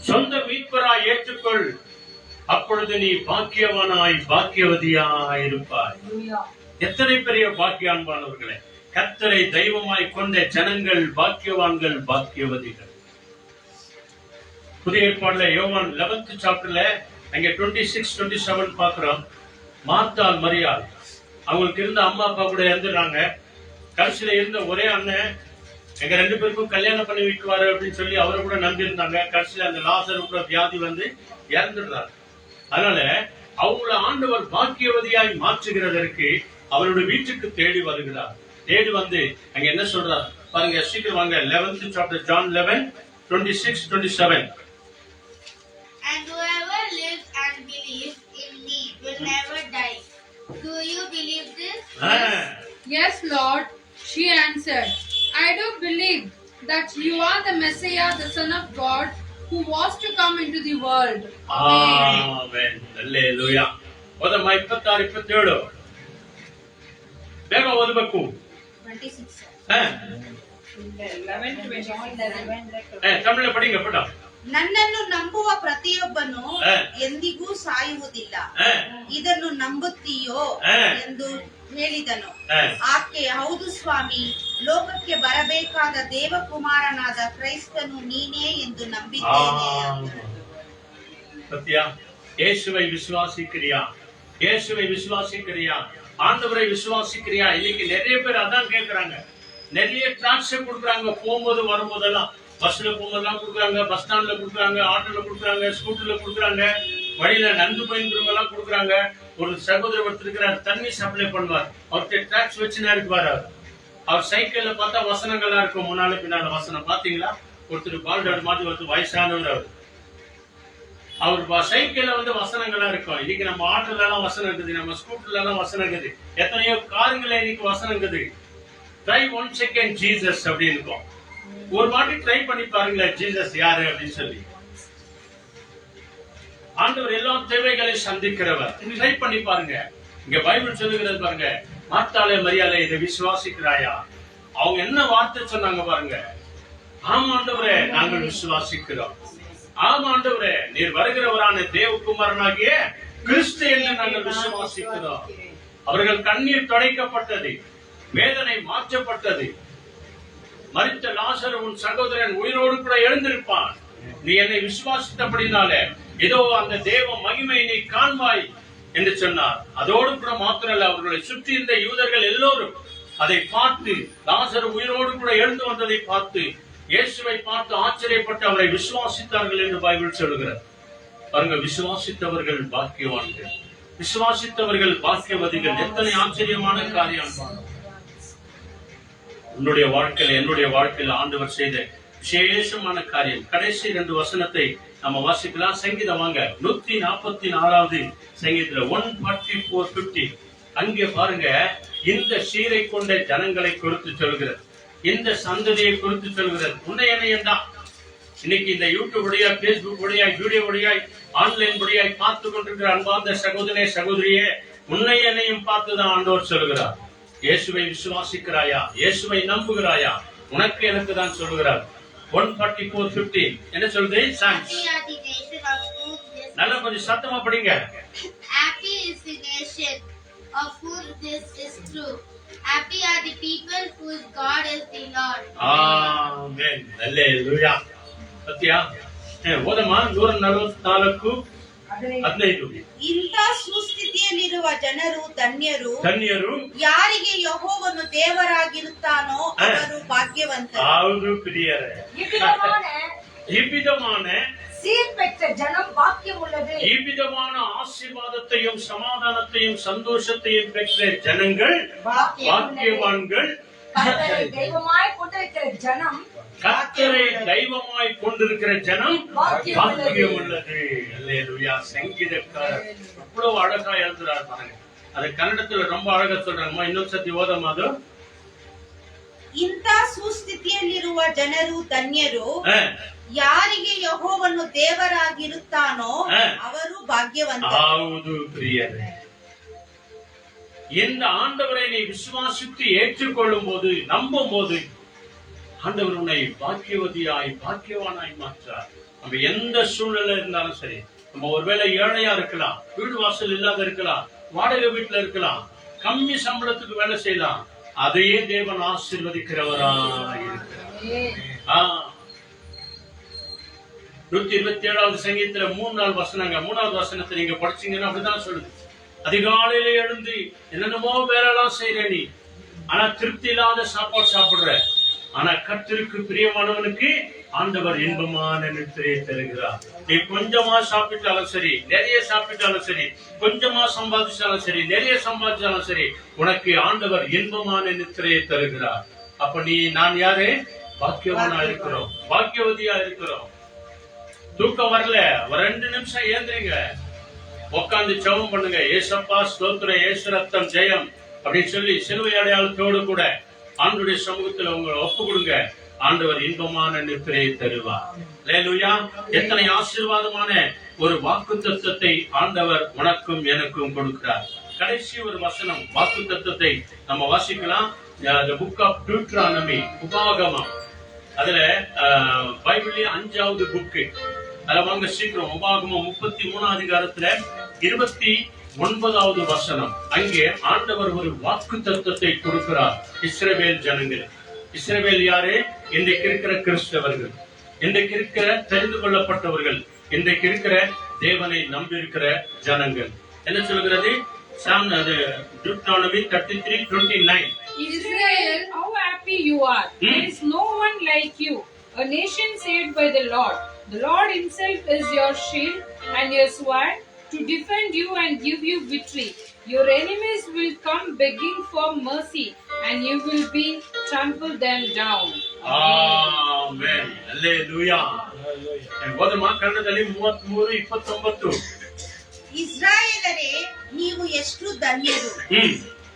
சொந்த மீட்பராய் ஏற்றுக்கொள். அப்பொழுது நீ பாக்கியவானாய் பாக்கியவதியாய் இருப்பாய். எத்தனை பெரிய பாக்கியான்பானவர்களே! கர்த்தரை தெய்வமாய் கொண்ட ஜனங்கள் பாக்கியவான்கள், பாக்கியவதிகள். புதிய ஏற்பாடுல யோவான் 11th சாப்டர்ல அங்க 26-27 பாக்குறோம். மார்த்தாள் மரியாள் அவங்களுக்கு இருந்த அம்மா அப்பா கூட இறந்துடுறாங்க. கடைசியில இருந்த ஒரே அண்ணன் எங்க 2 பேருக்கும் கல்யாணம் பண்ணி வைக்குவாரு அப்படின்னு சொல்லி அவரை கூட நம்பி இருந்தாங்க. கடைசியில அந்த லாசரு கூட வியாதி வந்து இறந்துடுறாரு. அதனால அவங்கள ஆண்டவர் பாக்கியவதியாய் மாற்றுகிறதற்கு அவருடைய வீட்டுக்கு தேடி வருகிறார். தேடி வந்து அங்க என்ன சொல்றார் பாருங்க, சீக்கிரம் வாங்க. 11th chapter, John 11:26-27. And whoever lives and believes in me will never die. Do you believe this? Yes, Lord, she answered. I do believe that you are the Messiah, the Son of God, who was to come into the world. Amen. Hallelujah. ಓದಮ್ಮ 26-27 ಬೇಗ ಓದಬೇಕು. 26. ತಮಿಳು படிங்க ಪುಟ. ನನ್ನನ್ನು ನಂಬುವ ಪ್ರತಿಯೊಬ್ಬನು ಎಂದಿಗೂ ಸಾಯುವುದಿಲ್ಲ. ಇದನ್ನು ನಂಬುತ್ತೀಯೋ ಎಂದು ಹೇಳಿದನು. ಆಕೆ, ಹೌದು ಸ್ವಾಮಿ, ಲೋಕಕ್ಕೆ ಬರಬೇಕಾದ ದೇವಕುಮಾರನಾದ ಕ್ರೈಸ್ತನು ನೀನೇ ಎಂದು ನಂಬಿದ್ದೇನೆ. சத்தியா, இயேசுவை விசுவாசிக்கிறியா? இயேசுவை விசுவாசிக்கிறியா? ஆண்டவரை விசுவாசிக்கிறியா? இன்னைக்கு நிறைய பேர் அதான் கேட்கறாங்க. நிறைய டிரான்ஸ்ஃபர் கொடுக்குறாங்க. போகும்போது வரும்போதெல்லாம் பஸ்ல போகும்போதெல்லாம் கொடுக்குறாங்க, பஸ் ஸ்டாண்ட்ல கொடுக்குறாங்க, ஆட்டோல கொடுக்குறாங்க, ஸ்கூட்டர்ல கொடுக்குறாங்க, வழியில நன்கு பயன்படுறவங்க எல்லாம் கொடுக்குறாங்க. ஒரு சகோதரர் ஒருத்தர் தண்ணி சப்ளை பண்ணுவார். அவர்கிட்ட டிராக்ஸ் வச்சுனா இருக்குவாரு. அவர் சைக்கிள்ல பார்த்தா வசனங்கள்லாம் இருக்கும், முன்னால பின்னால வசனம். பாத்தீங்களா? ஒருத்தர் பால்டாடு மாதிரி ஒருத்தர் வயசானவர். அவர் சைக்கிள்ல வந்து வசனங்கள்லாம் இருக்கும். இன்னைக்கு நம்ம ஆட்டோல எல்லாம் வசனம் இருக்குது, நம்ம ஸ்கூட்டர்ல எல்லாம் வசனம் இருக்குது, எத்தனையோ காருங்கள இன்னைக்கு வசனம் இருக்குது. ட்ரை 1 second ஜீசஸ் அப்படின்னு இருக்கும். ஒரு வாட்டி ட்ரை பண்ணி பாருங்களேன், ஜீசஸ் யாரு அப்படின்னு சொல்லி. ஆண்டவர் எல்லா தேவைகளையும் சந்திக்கிறவர். ட்ரை பண்ணி பாருங்க. இங்க பைபிள் சொல்லுகிறது பாருங்க, மார்த்தாளே மரியாளே இதை விசுவாசிக்கிறாயா? அவங்க என்ன வார்த்தை சொன்னாங்க பாருங்க. ஆமா ஆண்டவரே, நாங்கள் விசுவாசிக்கிறோம். ஆமா ஆண்டவரே, நீர் வருகிறவரான தேவகுமாரனாகிய கிறிஸ்து என்று நாங்கள் விசுவாசிக்கிறோம். அவர்கள் கண்ணீர் துடைக்கப்பட்டது, வேதனை மாற்றப்பட்டது. மரித்த லாசரு உன் சகோதரன் உயிரோடு கூட எழுந்திருப்பான். நீ என்னை விசுவாசித்தபடினாலே இதோ அந்த தேவ மகிமை நீ காண்பாய் என்று சொன்னார். அதோடு கூட மாத்திரல்ல, அவர்களை சுற்றி இருந்த யூதர்கள் எல்லோரும் அதை பார்த்து, லாசரு உயிரோடு கூட எழுந்து வந்ததை பார்த்து, இயேசுவை பார்த்து ஆச்சரியப்பட்டு அவரை விசுவாசித்தார்கள் என்று பைபிள் சொல்லுகிறார். பாருங்க, விசுவாசித்தவர்கள் பாக்கியவான்கள், விசுவாசித்தவர்கள் பாக்கியவதிகள். எத்தனை ஆச்சரியமான காரியம்! உன்னுடைய வாழ்க்கையில, என்னுடைய வாழ்க்கையில ஆண்டவர் செய்த விசேஷமான காரியம். கடைசி 2 வசனத்தை நம்ம வாசிக்கலாம். சங்கீதம் வாங்க, 144வது சங்கீதத்துல 144:50. அங்கே பாருங்க, இந்த சீரை கொண்ட ஜனங்களை குறித்து சொல்கிறது, இந்த சந்ததியை குறித்து சொல்கிறது. உன்னை என்னையும் தான் இன்னைக்கு இந்த யூடியூப் வழியா, பேஸ்புக் வழியா, வீடியோ வழியா, ஆன்லைன் வழியா பார்த்து கொண்டிருக்கிற அன்பார்ந்த சகோதரே சகோதரியே, உன்னை என்னையும் பார்த்துதான் ஆண்டவர் சொல்கிறார். இயேசுவை விசுவாசிக்கிறாயா? இயேசுவை நம்புகிறாயா? உனக்கு எனக்கு தான் சொல்கிறார். 144:50 என்ன சொல்லுது? நல்லா கொஞ்சம் சத்தமா படிங்க. Happy is the nation of whom this is true. Happy are the people whose God is the Lord. Amen. Hallelujah. ಸತ್ಯ ಓದಮ್ಮ 144:15. ಇಂಥ ಸುಸ್ಥಿತಿಯಲ್ಲಿರುವ ಜನರು ಧನ್ಯರು, ಧನ್ಯರು, ಯಾರಿಗೆ ಯೆಹೋವನು ದೇವರಾಗಿರುತ್ತಾನೋ ಅವರು ಭಾಗ್ಯವಂತರು. ಹೌದು ಪ್ರಿಯರೇ, இவ்விதமான சீர் பெற்ற ஜனம் பாக்கியம் உள்ளது. இவ்விதமான ஆசீர்வாதத்தையும் சமாதானத்தையும் சந்தோஷத்தையும் பெற்ற ஜனங்கள் பாக்கியவான்கள், கர்த்தரை தெய்வமாய் கொண்டிருக்கிற ஜனம் கர்த்தரை தெய்வமாய் கொண்டிருக்கிற ஜனம் பாக்கியம் உள்ளது. அல்லேலூயா. சங்கீதக்காரர் எவ்வளவு அழகா எழுதுறாரு பாருங்க. அது கன்னடத்துல ரொம்ப அழகா சொல்றாங்கம்மா. இன்னொரு சத்தி ஓதமா அது. ಇಂಥ ಸುಸ್ಥಿತಿಯಲ್ಲಿರುವ ಜನರು ಧನ್ಯರು, ಯಾರಿಗೆ ಯೆಹೋವನು ದೇವರಾಗಿರುತ್ತಾನೋ ಅವರು ಭಾಗ್ಯವಂತರು. ಹೌದು ಪ್ರಿಯರೇ, இந்த ஆண்டவரை நீ விசுவாசித்து ஏற்றுக்கொள்ளும் போது, நம்பும் போது, ஆண்டவர் உன்னை பாக்கியவதியாய் பாக்கியவானாய் மாற்றார். நம்ம எந்த சூழ்நிலை இருந்தாலும் சரி, நம்ம ஒருவேளை ஏழையா இருக்கலாம், வீடு வாசல் இல்லாத இருக்கலாம், வாடகை வீட்டுல இருக்கலாம், கம்மி சம்பளத்துக்கு வேலை செய்யலாம், அதையே தேவன் ஆசீர்வதிக்கிறவராய் இருக்கிறார். 127வது சங்கீதத்துல 3 வசனங்க. 3வது வசனத்தை நீங்க படிச்சீங்கன்னா அப்படிதான் சொல்லுது. அதிகாலையில எழுந்து என்னென்னமோ வேலைலாம் செய்யற நீ, ஆனா திருப்தி இல்லாத சாப்பாடு சாப்பிடுற, ஆனா கர்த்தருக்கு பிரியமானவனுக்கு ஆண்டவர் இன்பமான நித்திரையை தருகிறார். நீ கொஞ்சமா சாப்பிட்டாலும் சரி, நிறைய சாப்பிட்டாலும் சரி, கொஞ்சமா சம்பாதிச்சாலும் சரி, நிறைய சம்பாதிச்சாலும் சரி, உனக்கு ஆண்டவர் இன்பமான நித்திரையை தருகிறார். அப்ப நான் யாரு? பாக்கியவானா இருக்கிறோம், பாக்கியவதியா இருக்கிறோம். தூக்கம் வரல, ஒரு 2 நிமிஷம் ஏந்திரிங்க, உட்காந்து ஜெபம் பண்ணுங்க. ஏசப்பா ஸ்தோத்திரம், ஏசு ரத்தம் ஜெயம் அப்படின்னு சொல்லி சிலுவை அடையாளத்தோடு கூட ஆண்டவருடைய சமூகத்துல உங்களை ஒப்பு கொடுங்க. ஆண்டவர் இன்பமான நித்திரையை தருவார். அல்லேலூயா. எத்தனை ஆசீர்வாதமான ஒரு வாக்குத்தத்தத்தை ஆண்டவர் உனக்கும் எனக்கும் கொடுக்கிறார். கடைசி ஒரு வசனம் வாக்குத்தத்தத்தை நம்ம வாசிக்கலாம். The book of Deuteronomy, உபாகமம். அதுல பைபிள்ல 5வது புக்கு. அதுல வாங்க சீக்கிரம். உபாகமம் 33 அதிகாரத்துல 29வது வசனம். அங்கே ஆண்டவர் ஒரு வாக்குத்தத்தத்தை கொடுக்கிறார் இஸ்ரவேல் ஜனங்கள். இஸ்ரவேல் யாரு? இன்றைக்கு இருக்கிற கிறிஸ்தவர்கள், இன்றைக்கு இருக்கிற தெரிந்து கொள்ளப்பட்டவர்கள், இன்றைக்கு இருக்கிற தேவனை நம்பி இருக்கிற ஜனங்கள். என்ன சொல்கிறது? Deuteronomy 33:29. Israel, how happy you are! There is no one like you, a nation saved by the Lord. The Lord Himself is your shield and your sword to defend you and give you victory. Your enemies will come begging for mercy, and you will trample them down. Amen. Hallelujah. ಓದಮ್ಮ ಕನ್ನಡದಲ್ಲಿ 33:29. ಇಸ್ರಾಯೇಲರೇ, ನೀವು ಎಷ್ಟು ಧನ್ಯರು,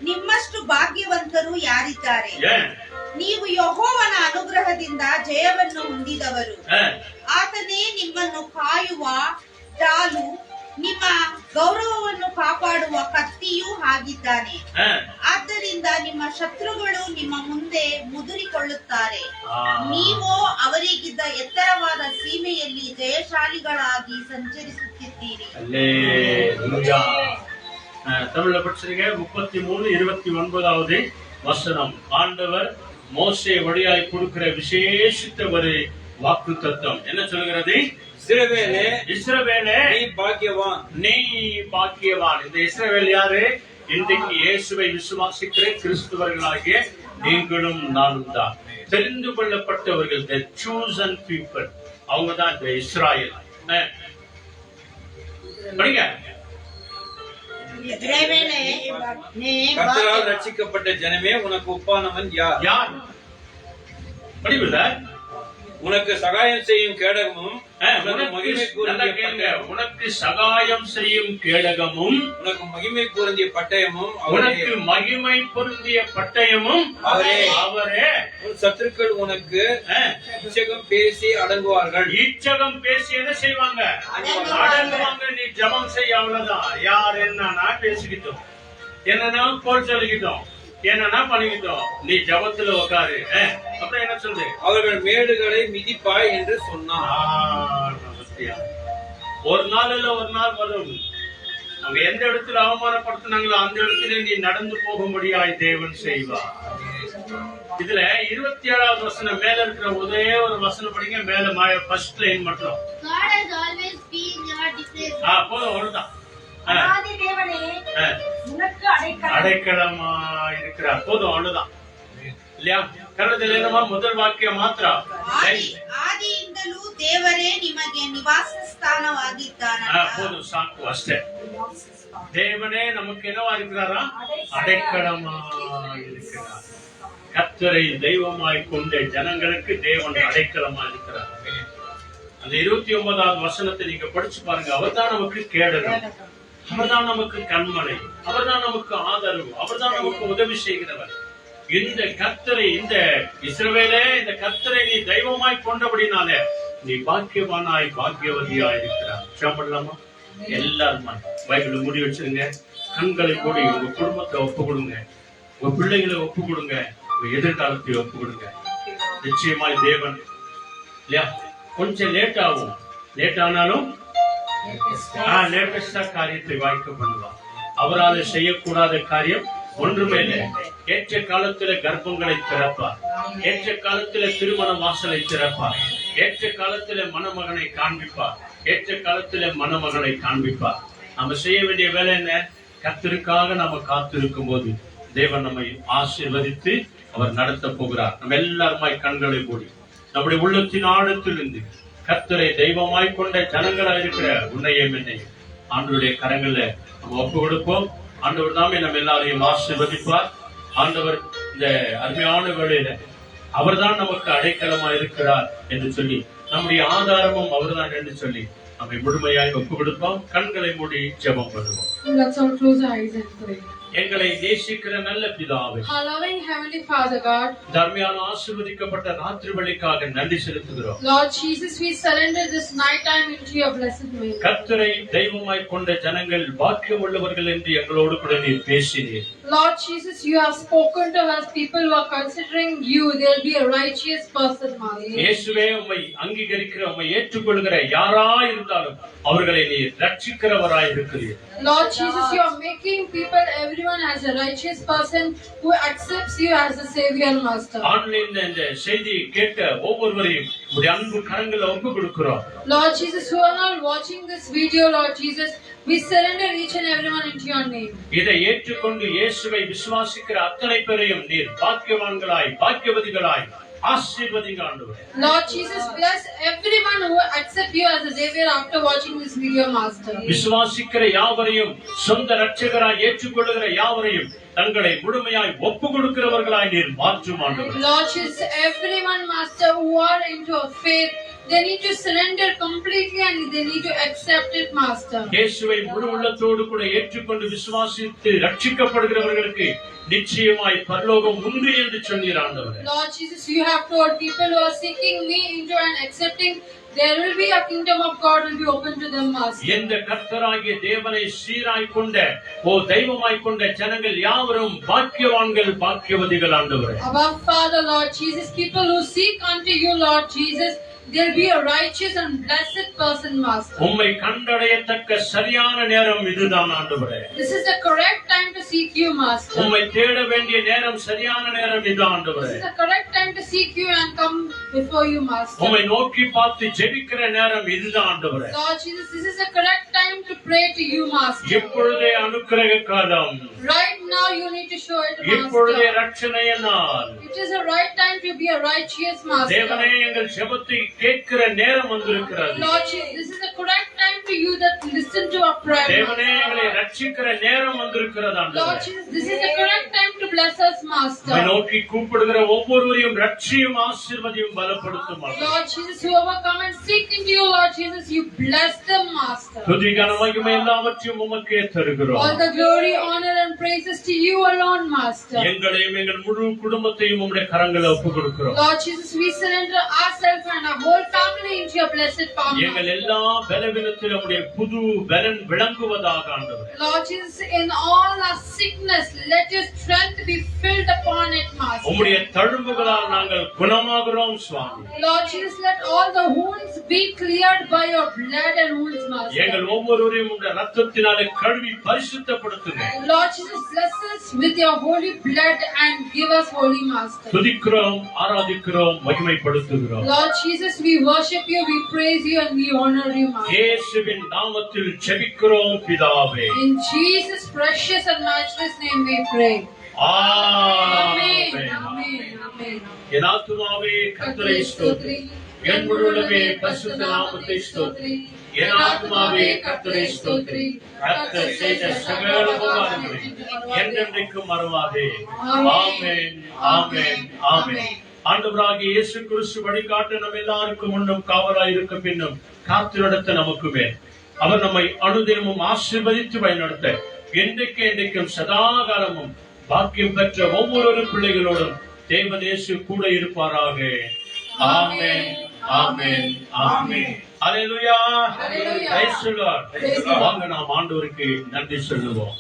ನಿಮ್ಮಷ್ಟು ಭಾಗ್ಯವಂತರು ಯಾರಿದ್ದಾರೆ. ನೀವು ಯೆಹೋವನ ಅನುಗ್ರಹದಿಂದ ಜಯವನ್ನು ಹೊಂದಿದವರು. ಆತನೇ ನಿಮ್ಮನ್ನು ಕಾಯುವ ಢಾಲು, ನಿಮ್ಮ ಗೌರವವನ್ನು ಕಾಪಾಡುವ ಕತ್ತಿಯೂ ಆಗಿದ್ದಾನೆ. ಆದ್ದರಿಂದ ನಿಮ್ಮ ಶತ್ರುಗಳು ನಿಮ್ಮ ಮುಂದೆ ಮುದುರಿಕೊಳ್ಳುತ್ತಾರೆ. ನೀವು ಅವರಿಗಿದ್ದ ಎತ್ತರವಾದ ಸೀಮೆಯಲ್ಲಿ ಜಯಶಾಲಿಗಳಾಗಿ ಸಂಚರಿಸುತ್ತಿದ್ದೀರಿ. தமிழ்ல படிச்சிருங்க. 33:29வது வசனம். ஆண்டவர் மோசே வழியாய் கொடுக்கிற விசேஷித்த ஒரு வாக்கு தத்துவம் என்ன சொல்கிறது? இஸ்ரவேலே, நீ பாக்கியவான், நீ பாக்கியவான். இந்த இஸ்ரவேல் யாரு? இன்றைக்கு இயேசுவை விசுவாசிக்கிற கிறிஸ்தவர்களாகிய நீங்களும் நானும் தான். தெரிந்து கொள்ளப்பட்டவர்கள், the chosen people, அவங்க தான் இந்த இஸ்ராயேல். படிங்க. கர்த்தரால் ரட்சிக்கப்பட்ட ஜனமே, உனக்கு ஒப்பானவன் யார்? யார்? படிவில்ல. உனக்கு சகாயம் செய்யும் கேடகமும், உனக்கு சகாயம் செய்யும் கேடகமும், உனக்கு மகிமை பொருந்திய பட்டயமும், உனக்கு மகிமை பொருந்திய பட்டயமும் அவரே. உன் சத்துருக்கள் உனக்கு இச்சகம் பேசி அடங்குவார்கள். இச்சகம் பேசி என்ன செய்வாங்க? அடங்குவாங்க. நீ ஜபம் செய்ய, அவ்வளவுதான். யார் என்னன்னா பேசிக்கிட்டோம், என்னன்னா கோல் சொல்லிக்கிட்டோம், என்னன்னா பண்ணிக்கிட்டோம். நீ ஜபத்துல உட்காரு. அப்புறம் என்ன சொல்றது? அவர்கள் மேடுகளை மிதிப்பாய் என்று சொன்னார். ஒரு நாள் இல்ல ஒரு நாள் வரும். அவங்க எந்த இடத்துல அவமானப்படுத்தினாங்களோ அந்த இடத்துல நீ நடந்து போகும்படியாய் தேவன் செய்வார். இதுல 27வது வசனம் மேல இருக்கிற ஒரே ஒரு வசனம் படிங்க. மேல ஃபர்ஸ்ட் லைன் மட்டும். God has always been your defense. போதும், அவ்வளவுதான். ஆதி தேவனே, உனக்கு அடைக்கலமா இருக்கிறார். போதும், அவ்வளவுதான். இல்லையா? ಕನ್ನಡದಲ್ಲಿ ಏನಮ್ಮ ಮೊದಲ ವಾಕ್ಯ ಮಾತ್ರ. ಆದಿಯಿಂದಲೂ ದೇವರೇ ನಿಮಗೆ ನಿವಾಸ ಸ್ಥಾನವಾಗಿದ್ದಾನೆ. போது, ಸಾಕು, ಅಷ್ಟೇ. தேவனே நமக்கு என்னவா இருக்கிறாரா? அடைக்கலமா இருக்கிறார். கர்த்தரை தெய்வமாய் கொண்ட ஜனங்களுக்கு தேவன் அடைக்கலமா இருக்கிறார். அந்த 29வது வசனத்தை நீங்க படிச்சு பாருங்க. அவர்தான் நமக்கு கேடகம், அவர்தான் நமக்கு கண்மலை, அவர்தான் நமக்கு ஆதரவு, அவர்தான் நமக்கு உதவி செய்கிறவர். இந்த கர்த்தரை, இந்த இஸ்ரவேலே, இந்த கர்த்தரை நீ தெய்வமாய் கொண்டபடினாலே நீ பாக்கியவானாய் பாக்கியவதியாய் இருக்கிறார். சாப்பிடலாமா? எல்லாருமா பைபிள் மூடி வச்சிருங்க. கண்களை மூடி உங்க குடும்பத்தை ஒப்பு கொடுங்க, உங்க பிள்ளைகளை ஒப்பு கொடுங்க, உங்க எதிர்காலத்தை ஒப்பு கொடுங்க. நிச்சயமாய் தேவன் இல்லையா, கொஞ்சம் லேட் ஆகும், லேட் ஆனாலும் லேட்டஸ்டா காரியத்தை வாய்க்க பண்ணுவார். அவரால் செய்யக்கூடாத காரியம் ஒன்றுமே இல்லை. ஏற்ற காலத்துல கர்ப்பங்களை திறப்பார், ஏற்ற காலத்துல திருமண வாசலை திறப்பார், ஏற்ற காலத்துல மணமகனை காண்பிப்பார், ஏற்ற காலத்துல மணமகளை காண்பிப்பார். நம்ம செய்ய வேண்டிய வேலை என்ன? கர்த்தருக்காக நாம காத்திருக்கும் போது தேவன் நம்மை ஆசீர்வதித்து அவர் நடத்த போகிறார். நம்ம எல்லாருமாய் கண்களை மூடி நம்முடைய உள்ளத்தின் ஆழத்திலிருந்து கர்த்தரை தெய்வமாய் கொண்ட ஜனங்களா இருக்கிற உன்னையும் என்னையும் ஆண்டவருடைய கரங்கள்ல நம்ம ஒப்பு கொடுப்போம். ஆண்டவர் தாமே நம்ம எல்லாரையும் ஆசீர்வதிப்பார். ஆண்டவர் இந்த அருமையான வேளையில அவர்தான் நமக்கு அடைக்கலமா இருக்கிறார் என்று சொல்லி, நம்முடைய ஆதாரமும் அவர்தான் என்று சொல்லி நம்மை முழுமையாய் ஒப்பு கொடுப்போம். கண்களை மூடி ஜெபம் பண்ணுவோம். Let's all close our eyes and pray. எங்களை நேசிக்கிற நல்ல பிதாவே, Our loving Heavenly Father God, தர்மியான ஆசீர்வதிக்கப்பட்ட ராத்திரி வேளைக்காக நன்றி செலுத்துகிறோம். Lord Jesus, we surrender this night time into your blessed name. கர்த்தரை தெய்வமாய் கொண்ட ஜனங்கள் பாக்கியம் உள்ளவர்கள் என்று எங்களோடு கூட நீர் பேசினீர். Lord Jesus, you have spoken to us. People who are considering you, they'll be a righteous person, Master. இயேசுவே, உம்மை அங்கீகரிக்கிற, உம்மை ஏற்றுக்கொள்கிற யாரா இருந்தாலும் அவர்களை நீர் ரட்சிக்கிறவராய் இருக்கிறீர். Lord Jesus, you are making people, everyone as a righteous person who accepts you as a savior, Master. ஆன்லைன்ல இந்த செய்தி கேட்ட ஒவ்வொருவரையும் உடைய அன்பு கரங்களை ஒப்பு கொடுக்கிறோம். Lord Jesus, who are not watching this video, Lord Jesus, we surrender each and everyone into your name. இதை ஏற்றுக்கொண்டு இயேசுவை விசுவாசிக்கிற அத்தனை பேரையும் நீர் பாக்கியவான்களாய் பாக்கியவதிகளாய் ஆசீர்வதிங்க ஆண்டவரே. Lord Jesus, bless everyone who accept you as a savior after watching this video, Master. விசுவாசிக்கிற யாவரையும், சொந்த இரட்சகராய் ஏற்றுக்கொள்ளுகிற யாவரையும் தங்களை முழுமையாய் ஒப்பு கொடுக்கிறவர்களாய் நீர் மாற்றும் ஆண்டவரே. Lord Jesus, everyone, Master, who are into faith, they need to surrender completely and they need to accept it, Master. இயேசுவை முழு உள்ளத்தோடு கூட ஏற்றுக்கொண்டு விசுவாசித்து ரட்சிக்கப்படுகிறவர்களுக்கு நிச்சயமாய் பரலோகம் உண்டு என்று சொன்னீர் ஆண்டவரே. Lord Jesus, you have told people who are seeking me into and accepting, there will be a kingdom of God will be open to them, Master. எந்த கர்த்தராகிய தேவனை சீராய் கொண்ட தெய்வமாய் கொண்ட ஜனங்கள் யாவரும் பாக்கியவான்கள் பாக்கியவதிகள் ஆண்டவரே. Above Father, Lord Jesus, people who seek unto you, Lord Jesus, they'll be a righteous and blessed person, Master. உம்மை கண்டடையத்தக்க சரியான நேரம் இதுதான் ஆண்டவரே. This is the correct time to seek you, Master. உம்மை தேட வேண்டிய நேரம், சரியான நேரம் இது ஆண்டவரே. This is the correct time to seek you and come before you, Master. உம்மை நோக்கி பார்த்து ஜெபிக்கிற நேரம் இதுதான் ஆண்டவரே. Lord Jesus, this is the correct time to pray to you, Master. இப்பொழுதே அனுக்கிரக காலம், Right now you need to show it, இப்பொழுதே Master. ரட்சணைய நாள். It is a right time to be a righteous, தேவனே, Master. எங்கள் ஜெபத்தை கேட்கிற நேரம் வந்திருக்கிறது. Lord Jesus, this is the correct time to you that listen to our prayer, தேவனே, Master. எங்களை ரட்சிக்கிற நேரம் வந்திருக்கிறது Lord ஆண்டவரே. Jesus, this is the correct time to bless us, உம்மை Master. நோக்கி கூப்பிடுகிற ஒவ்வொருவரையும் ரட்சியும் ஆசீர்வதியும் பலப்படுத்தும் ஆண்டவரே. Lord Jesus, whoever come and seek into you, Lord Jesus, you bless them, Master. துதி கன மகிமை எல்லாவற்றையும் உமக்கே தருகிறோம். All the glory, honor and praises to you alone, Master. எங்களையும் எங்கள் முழு குடும்பத்தையும் உம்முடைய கரங்களை ஒப்புக் கொடுக்கிறோம். Lord Jesus, we surrender ourselves and our whole family into your blessed palm, எங்கள் Master. எல்லா பலவீனத்திலும் உம்முடைய புது பலன் விளங்குவதாக ஆண்டவரே. Lord Jesus, in all our sickness, let your strength be filled upon it, Master. உம்முடைய தழும்புகளால் நாங்கள் குணமாகிறோம் சுவாமி. Lord Jesus, let all the wounds be cleared by your blood and wounds, எங்கள் Master. ஒவ்வொருவரையும் உம்முடைய ரத்தத்தினாலே கழுவி பரிசுத்தப்படுத்துங்க. Lord Jesus, bless us with your holy blood and give us holy, Master. துதிக்கிறோம், ஆராதிக்கிறோம், மகிமைப்படுத்துகிறோம். Lord Jesus, we worship you, we praise you and we honor you, Master. இயேசுவின் நாமத்தில் ஜெபிக்கிறோம் பிதாவே. In Jesus' precious and matchless name we pray. Amen. Amen. Amen. Amen. என் ஆத்துமாவே கர்த்தரை ஸ்தோத்திரி, என் முழுவதுமே பரிசுத்த நாமத்தை ஸ்தோத்திரி. என் ஆத்மாவே கர்த்தரை ஸ்தோத்திரி. கர்த்தர் செய்த சகல உபகாரங்களை என்றென்றைக்கும் மறவாதே. ஆமென், ஆமென், ஆமென். ஆண்டவராகிய இயேசு கிறிஸ்து வழிகாட்ட நம்ம எல்லாருக்கும் முன்னும் காவலாய் இருக்க பின்னும் காத்து நடத்த நமக்கு மேல் அவர் நம்மை அனுதினமும் ஆசீர்வதித்து வழிநடத்த என்றைக்கும் சதாகாலமும் பாக்கியம் பெற்ற ஒவ்வொரு பிள்ளைகளோடும் தேவன் இயேசு கூட இருப்பாராக. ஆமென், ஆமென், ஆமென். அல்லேலூயா. Praise the Lord. வாங்க நாம் ஆண்டவருக்கு நன்றி சொல்லுவோம்.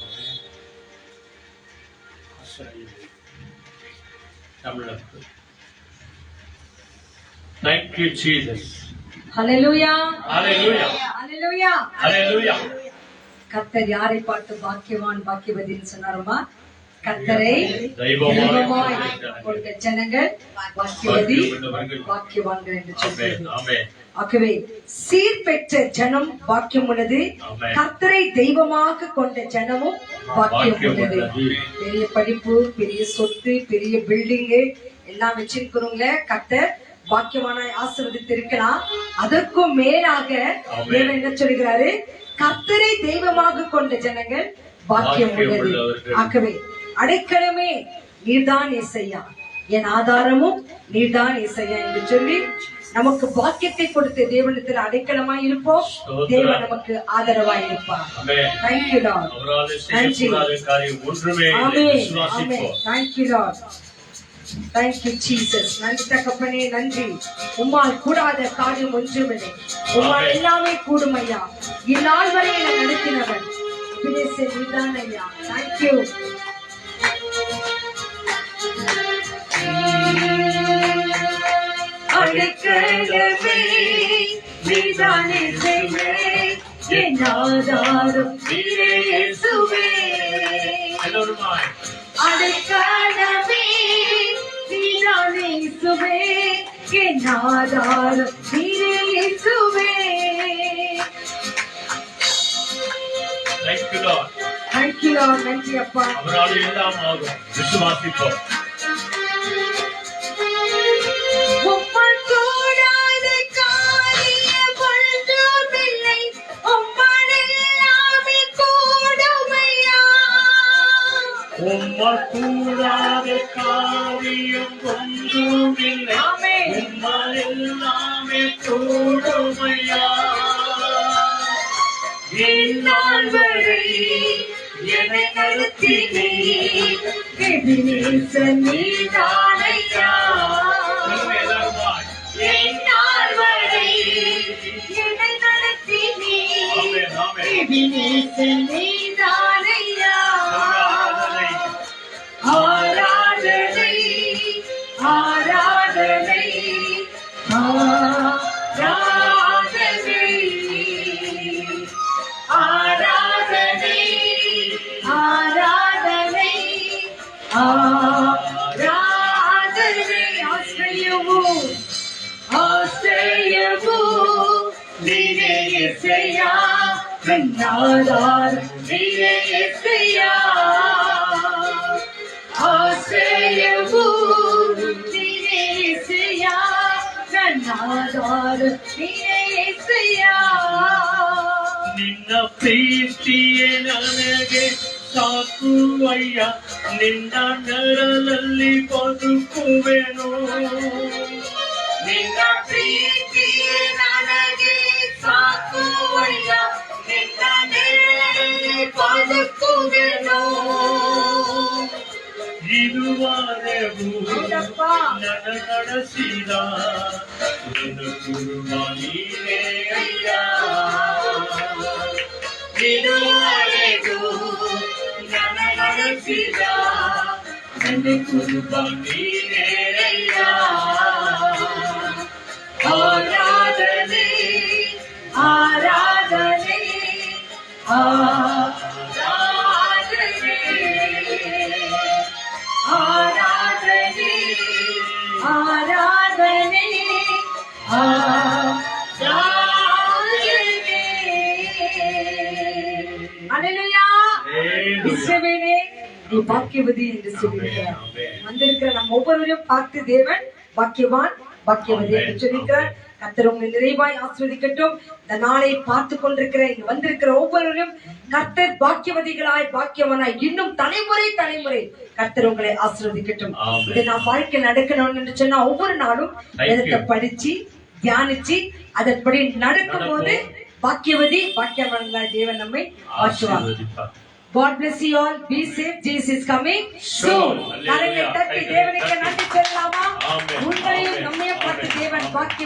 தமிழருக்கு Thank you, Jesus. Hallelujah. Hallelujah. Hallelujah. Hallelujah. கர்த்தர் யாரை பார்த்து பாக்கியவான் பாக்கியவதின்னு சொன்னாரமா? கர்த்தரை தெய்வமாய் தெய்வமாய் கொண்ட ஜனங்கள் பாக்கியவதி பாக்கியவான்கள் என்று சொல்கிறது. ஆமென். ஆகவே சீர்பெற்ற ஜனம் பாக்கியம் உள்ளது, ஆமென். கர்த்தரை தெய்வமாக கொண்ட ஜனமும் பாக்கியம் உள்ளது. பெரிய படிப்பு, பெரிய சொத்து, பெரிய பில்டிங்கு எல்லாம் வச்சிருக்கிறவங்க கர்த்தர் பாக்கியமான ஆசீர்வதித்து இருக்கலாம். அதற்கும் மேலாக தேவன் என்ன சொல்கிறாரு? கர்த்தரை தெய்வமாக கொண்ட ஜனங்கள் பாக்கியம் உள்ளது. ஆகவே அடைக்கலமே நீர்தான் ஏசையா, என் ஆதாரமும் நீர்தான் ஏசையா என்று சொல்லி நமக்கு பாக்கியத்தை கொடுத்த தேவனிடத்தில் அடைக்கலமாய் இருப்போம். தேவன் நமக்கு ஆதரவாய் இருப்பார். Thank you Lord. நன்றி. Thank you Lord. Thank you Jesus. நன்றி தகப்பனே, நன்றி. உம்மால் கூடாத காரியம் ஒன்றுமில்லை. உம்மால் எல்லாமே கூடும் ஐயா. இந்நாள் வரை என்னை நடத்தினவன் நீதான் ஐயா. Thank you. அடைக்கலமே நீதானே செய்வே, என் ஆதாரம் நீரே இயேசுவே. அடைக்கலமே நீதானே இயேசுவே, என் ஆதாரம் நீரே இயேசுவே. Thank you Lord. Thank you Lord. நன்றி அப்பா. அவரால் எல்லாம் ஆகும். விசுவாசிப்போம். உம்மால் கூடாத காரியம் ஒன்றுமில்லை, உம்மால் எல்லாமே கூடுமையா. உம்மால் கூடாத காரியம் ஒன்றுமில்லை, உம்மால் எல்லாமே கூடுமையா. இந்நாள் வரை என்னை நடத்தினே, எபினேசர் நீதானையா. இந்நாள் வரை என்னை நடத்தினே, எபினேசர் நீதானையா. ஆராதனை ஆராதனை ஆராதனை ஆராதனை ஆராதனை ஆராதனை. ஆஸ்ரயமோ ஆஸ்ரயமோ நீரே யெகோவா, என் ஆதாரம் நீரே யெகோவா. ஆஸ்ரயமோ நீரே யெகோவா, என் ஆதாரம் நீரே யெகோவா. ನಿನ್ನ ಪ್ರೀತಿಯೇ ನನಗೆ ಸಾಕು ಅಯ್ಯ, ನಿನ್ನ ನೆರಳಲ್ಲಿ ಬದುಕುವೆನು. ನಿನ್ನ ಪ್ರೀತಿಯೇ ನನಗೆ ಸಾಕು ಅಯ್ಯ, ನಿನ್ನ ನೆರಳಲ್ಲಿ ಬದುಕುವೆನು. ಇದುವರೆಗೂ ನನ್ನ ನಡೆಸಿದ ನನ್ನ ಗುರುವ ನೀನೇ ಅಯ್ಯ. ಇದುವರೆಗೂ ನನ್ನ ನಡೆಸಿದ ನನ್ನ ಕುರುಬ ನೀನೇ ಅಯ್ಯ. ಆರಾಧನೆ ಆರಾಧನೆ ಆರಾಧನೆ ಆರಾಧನೆ ಆರಾಧನೆ ಆರಾಧನೆ. அல்லேலூயா. இஸ்ரவேலே நீ பாக்கியவதி என்று சொல்லியிருக்கிறார். வந்திருக்கிற நம்ம ஒவ்வொருவரையும் பார்த்து தேவன் பாக்கியவான் பாக்கியவதி என்று சொல்லியிருக்கிறார். கர்த்தர் உங்களை நிறைவாய் ஆசீர்வதிக்கட்டும். இந்த நாளை பார்த்து கொண்டிருக்கிற இங்க வந்திருக்கிற ஒவ்வொருவரும் கர்த்தர் பாக்கியவதிகளாய் பாக்கியவனாய் இன்னும் தலைமுறை கர்த்தர் உங்களை ஆசீர்வதிக்கட்டும். ஆமென். இதை நாம் வாழ்க்கை நடக்கணும் என்று சொன்னா ஒவ்வொரு நாளும் வேதத்தை படிச்சு தியானிச்சு அதன்படி நடக்கும் போது பாக்கியவனாய் தேவன் நம்மை ஆற்றுவார். ஆசீர்வதிப்பார். God bless you all. Be safe. Jesus is coming soon. கரங்களை தட்டி தேவனுக்கு நன்றி சொல்லுங்கள்.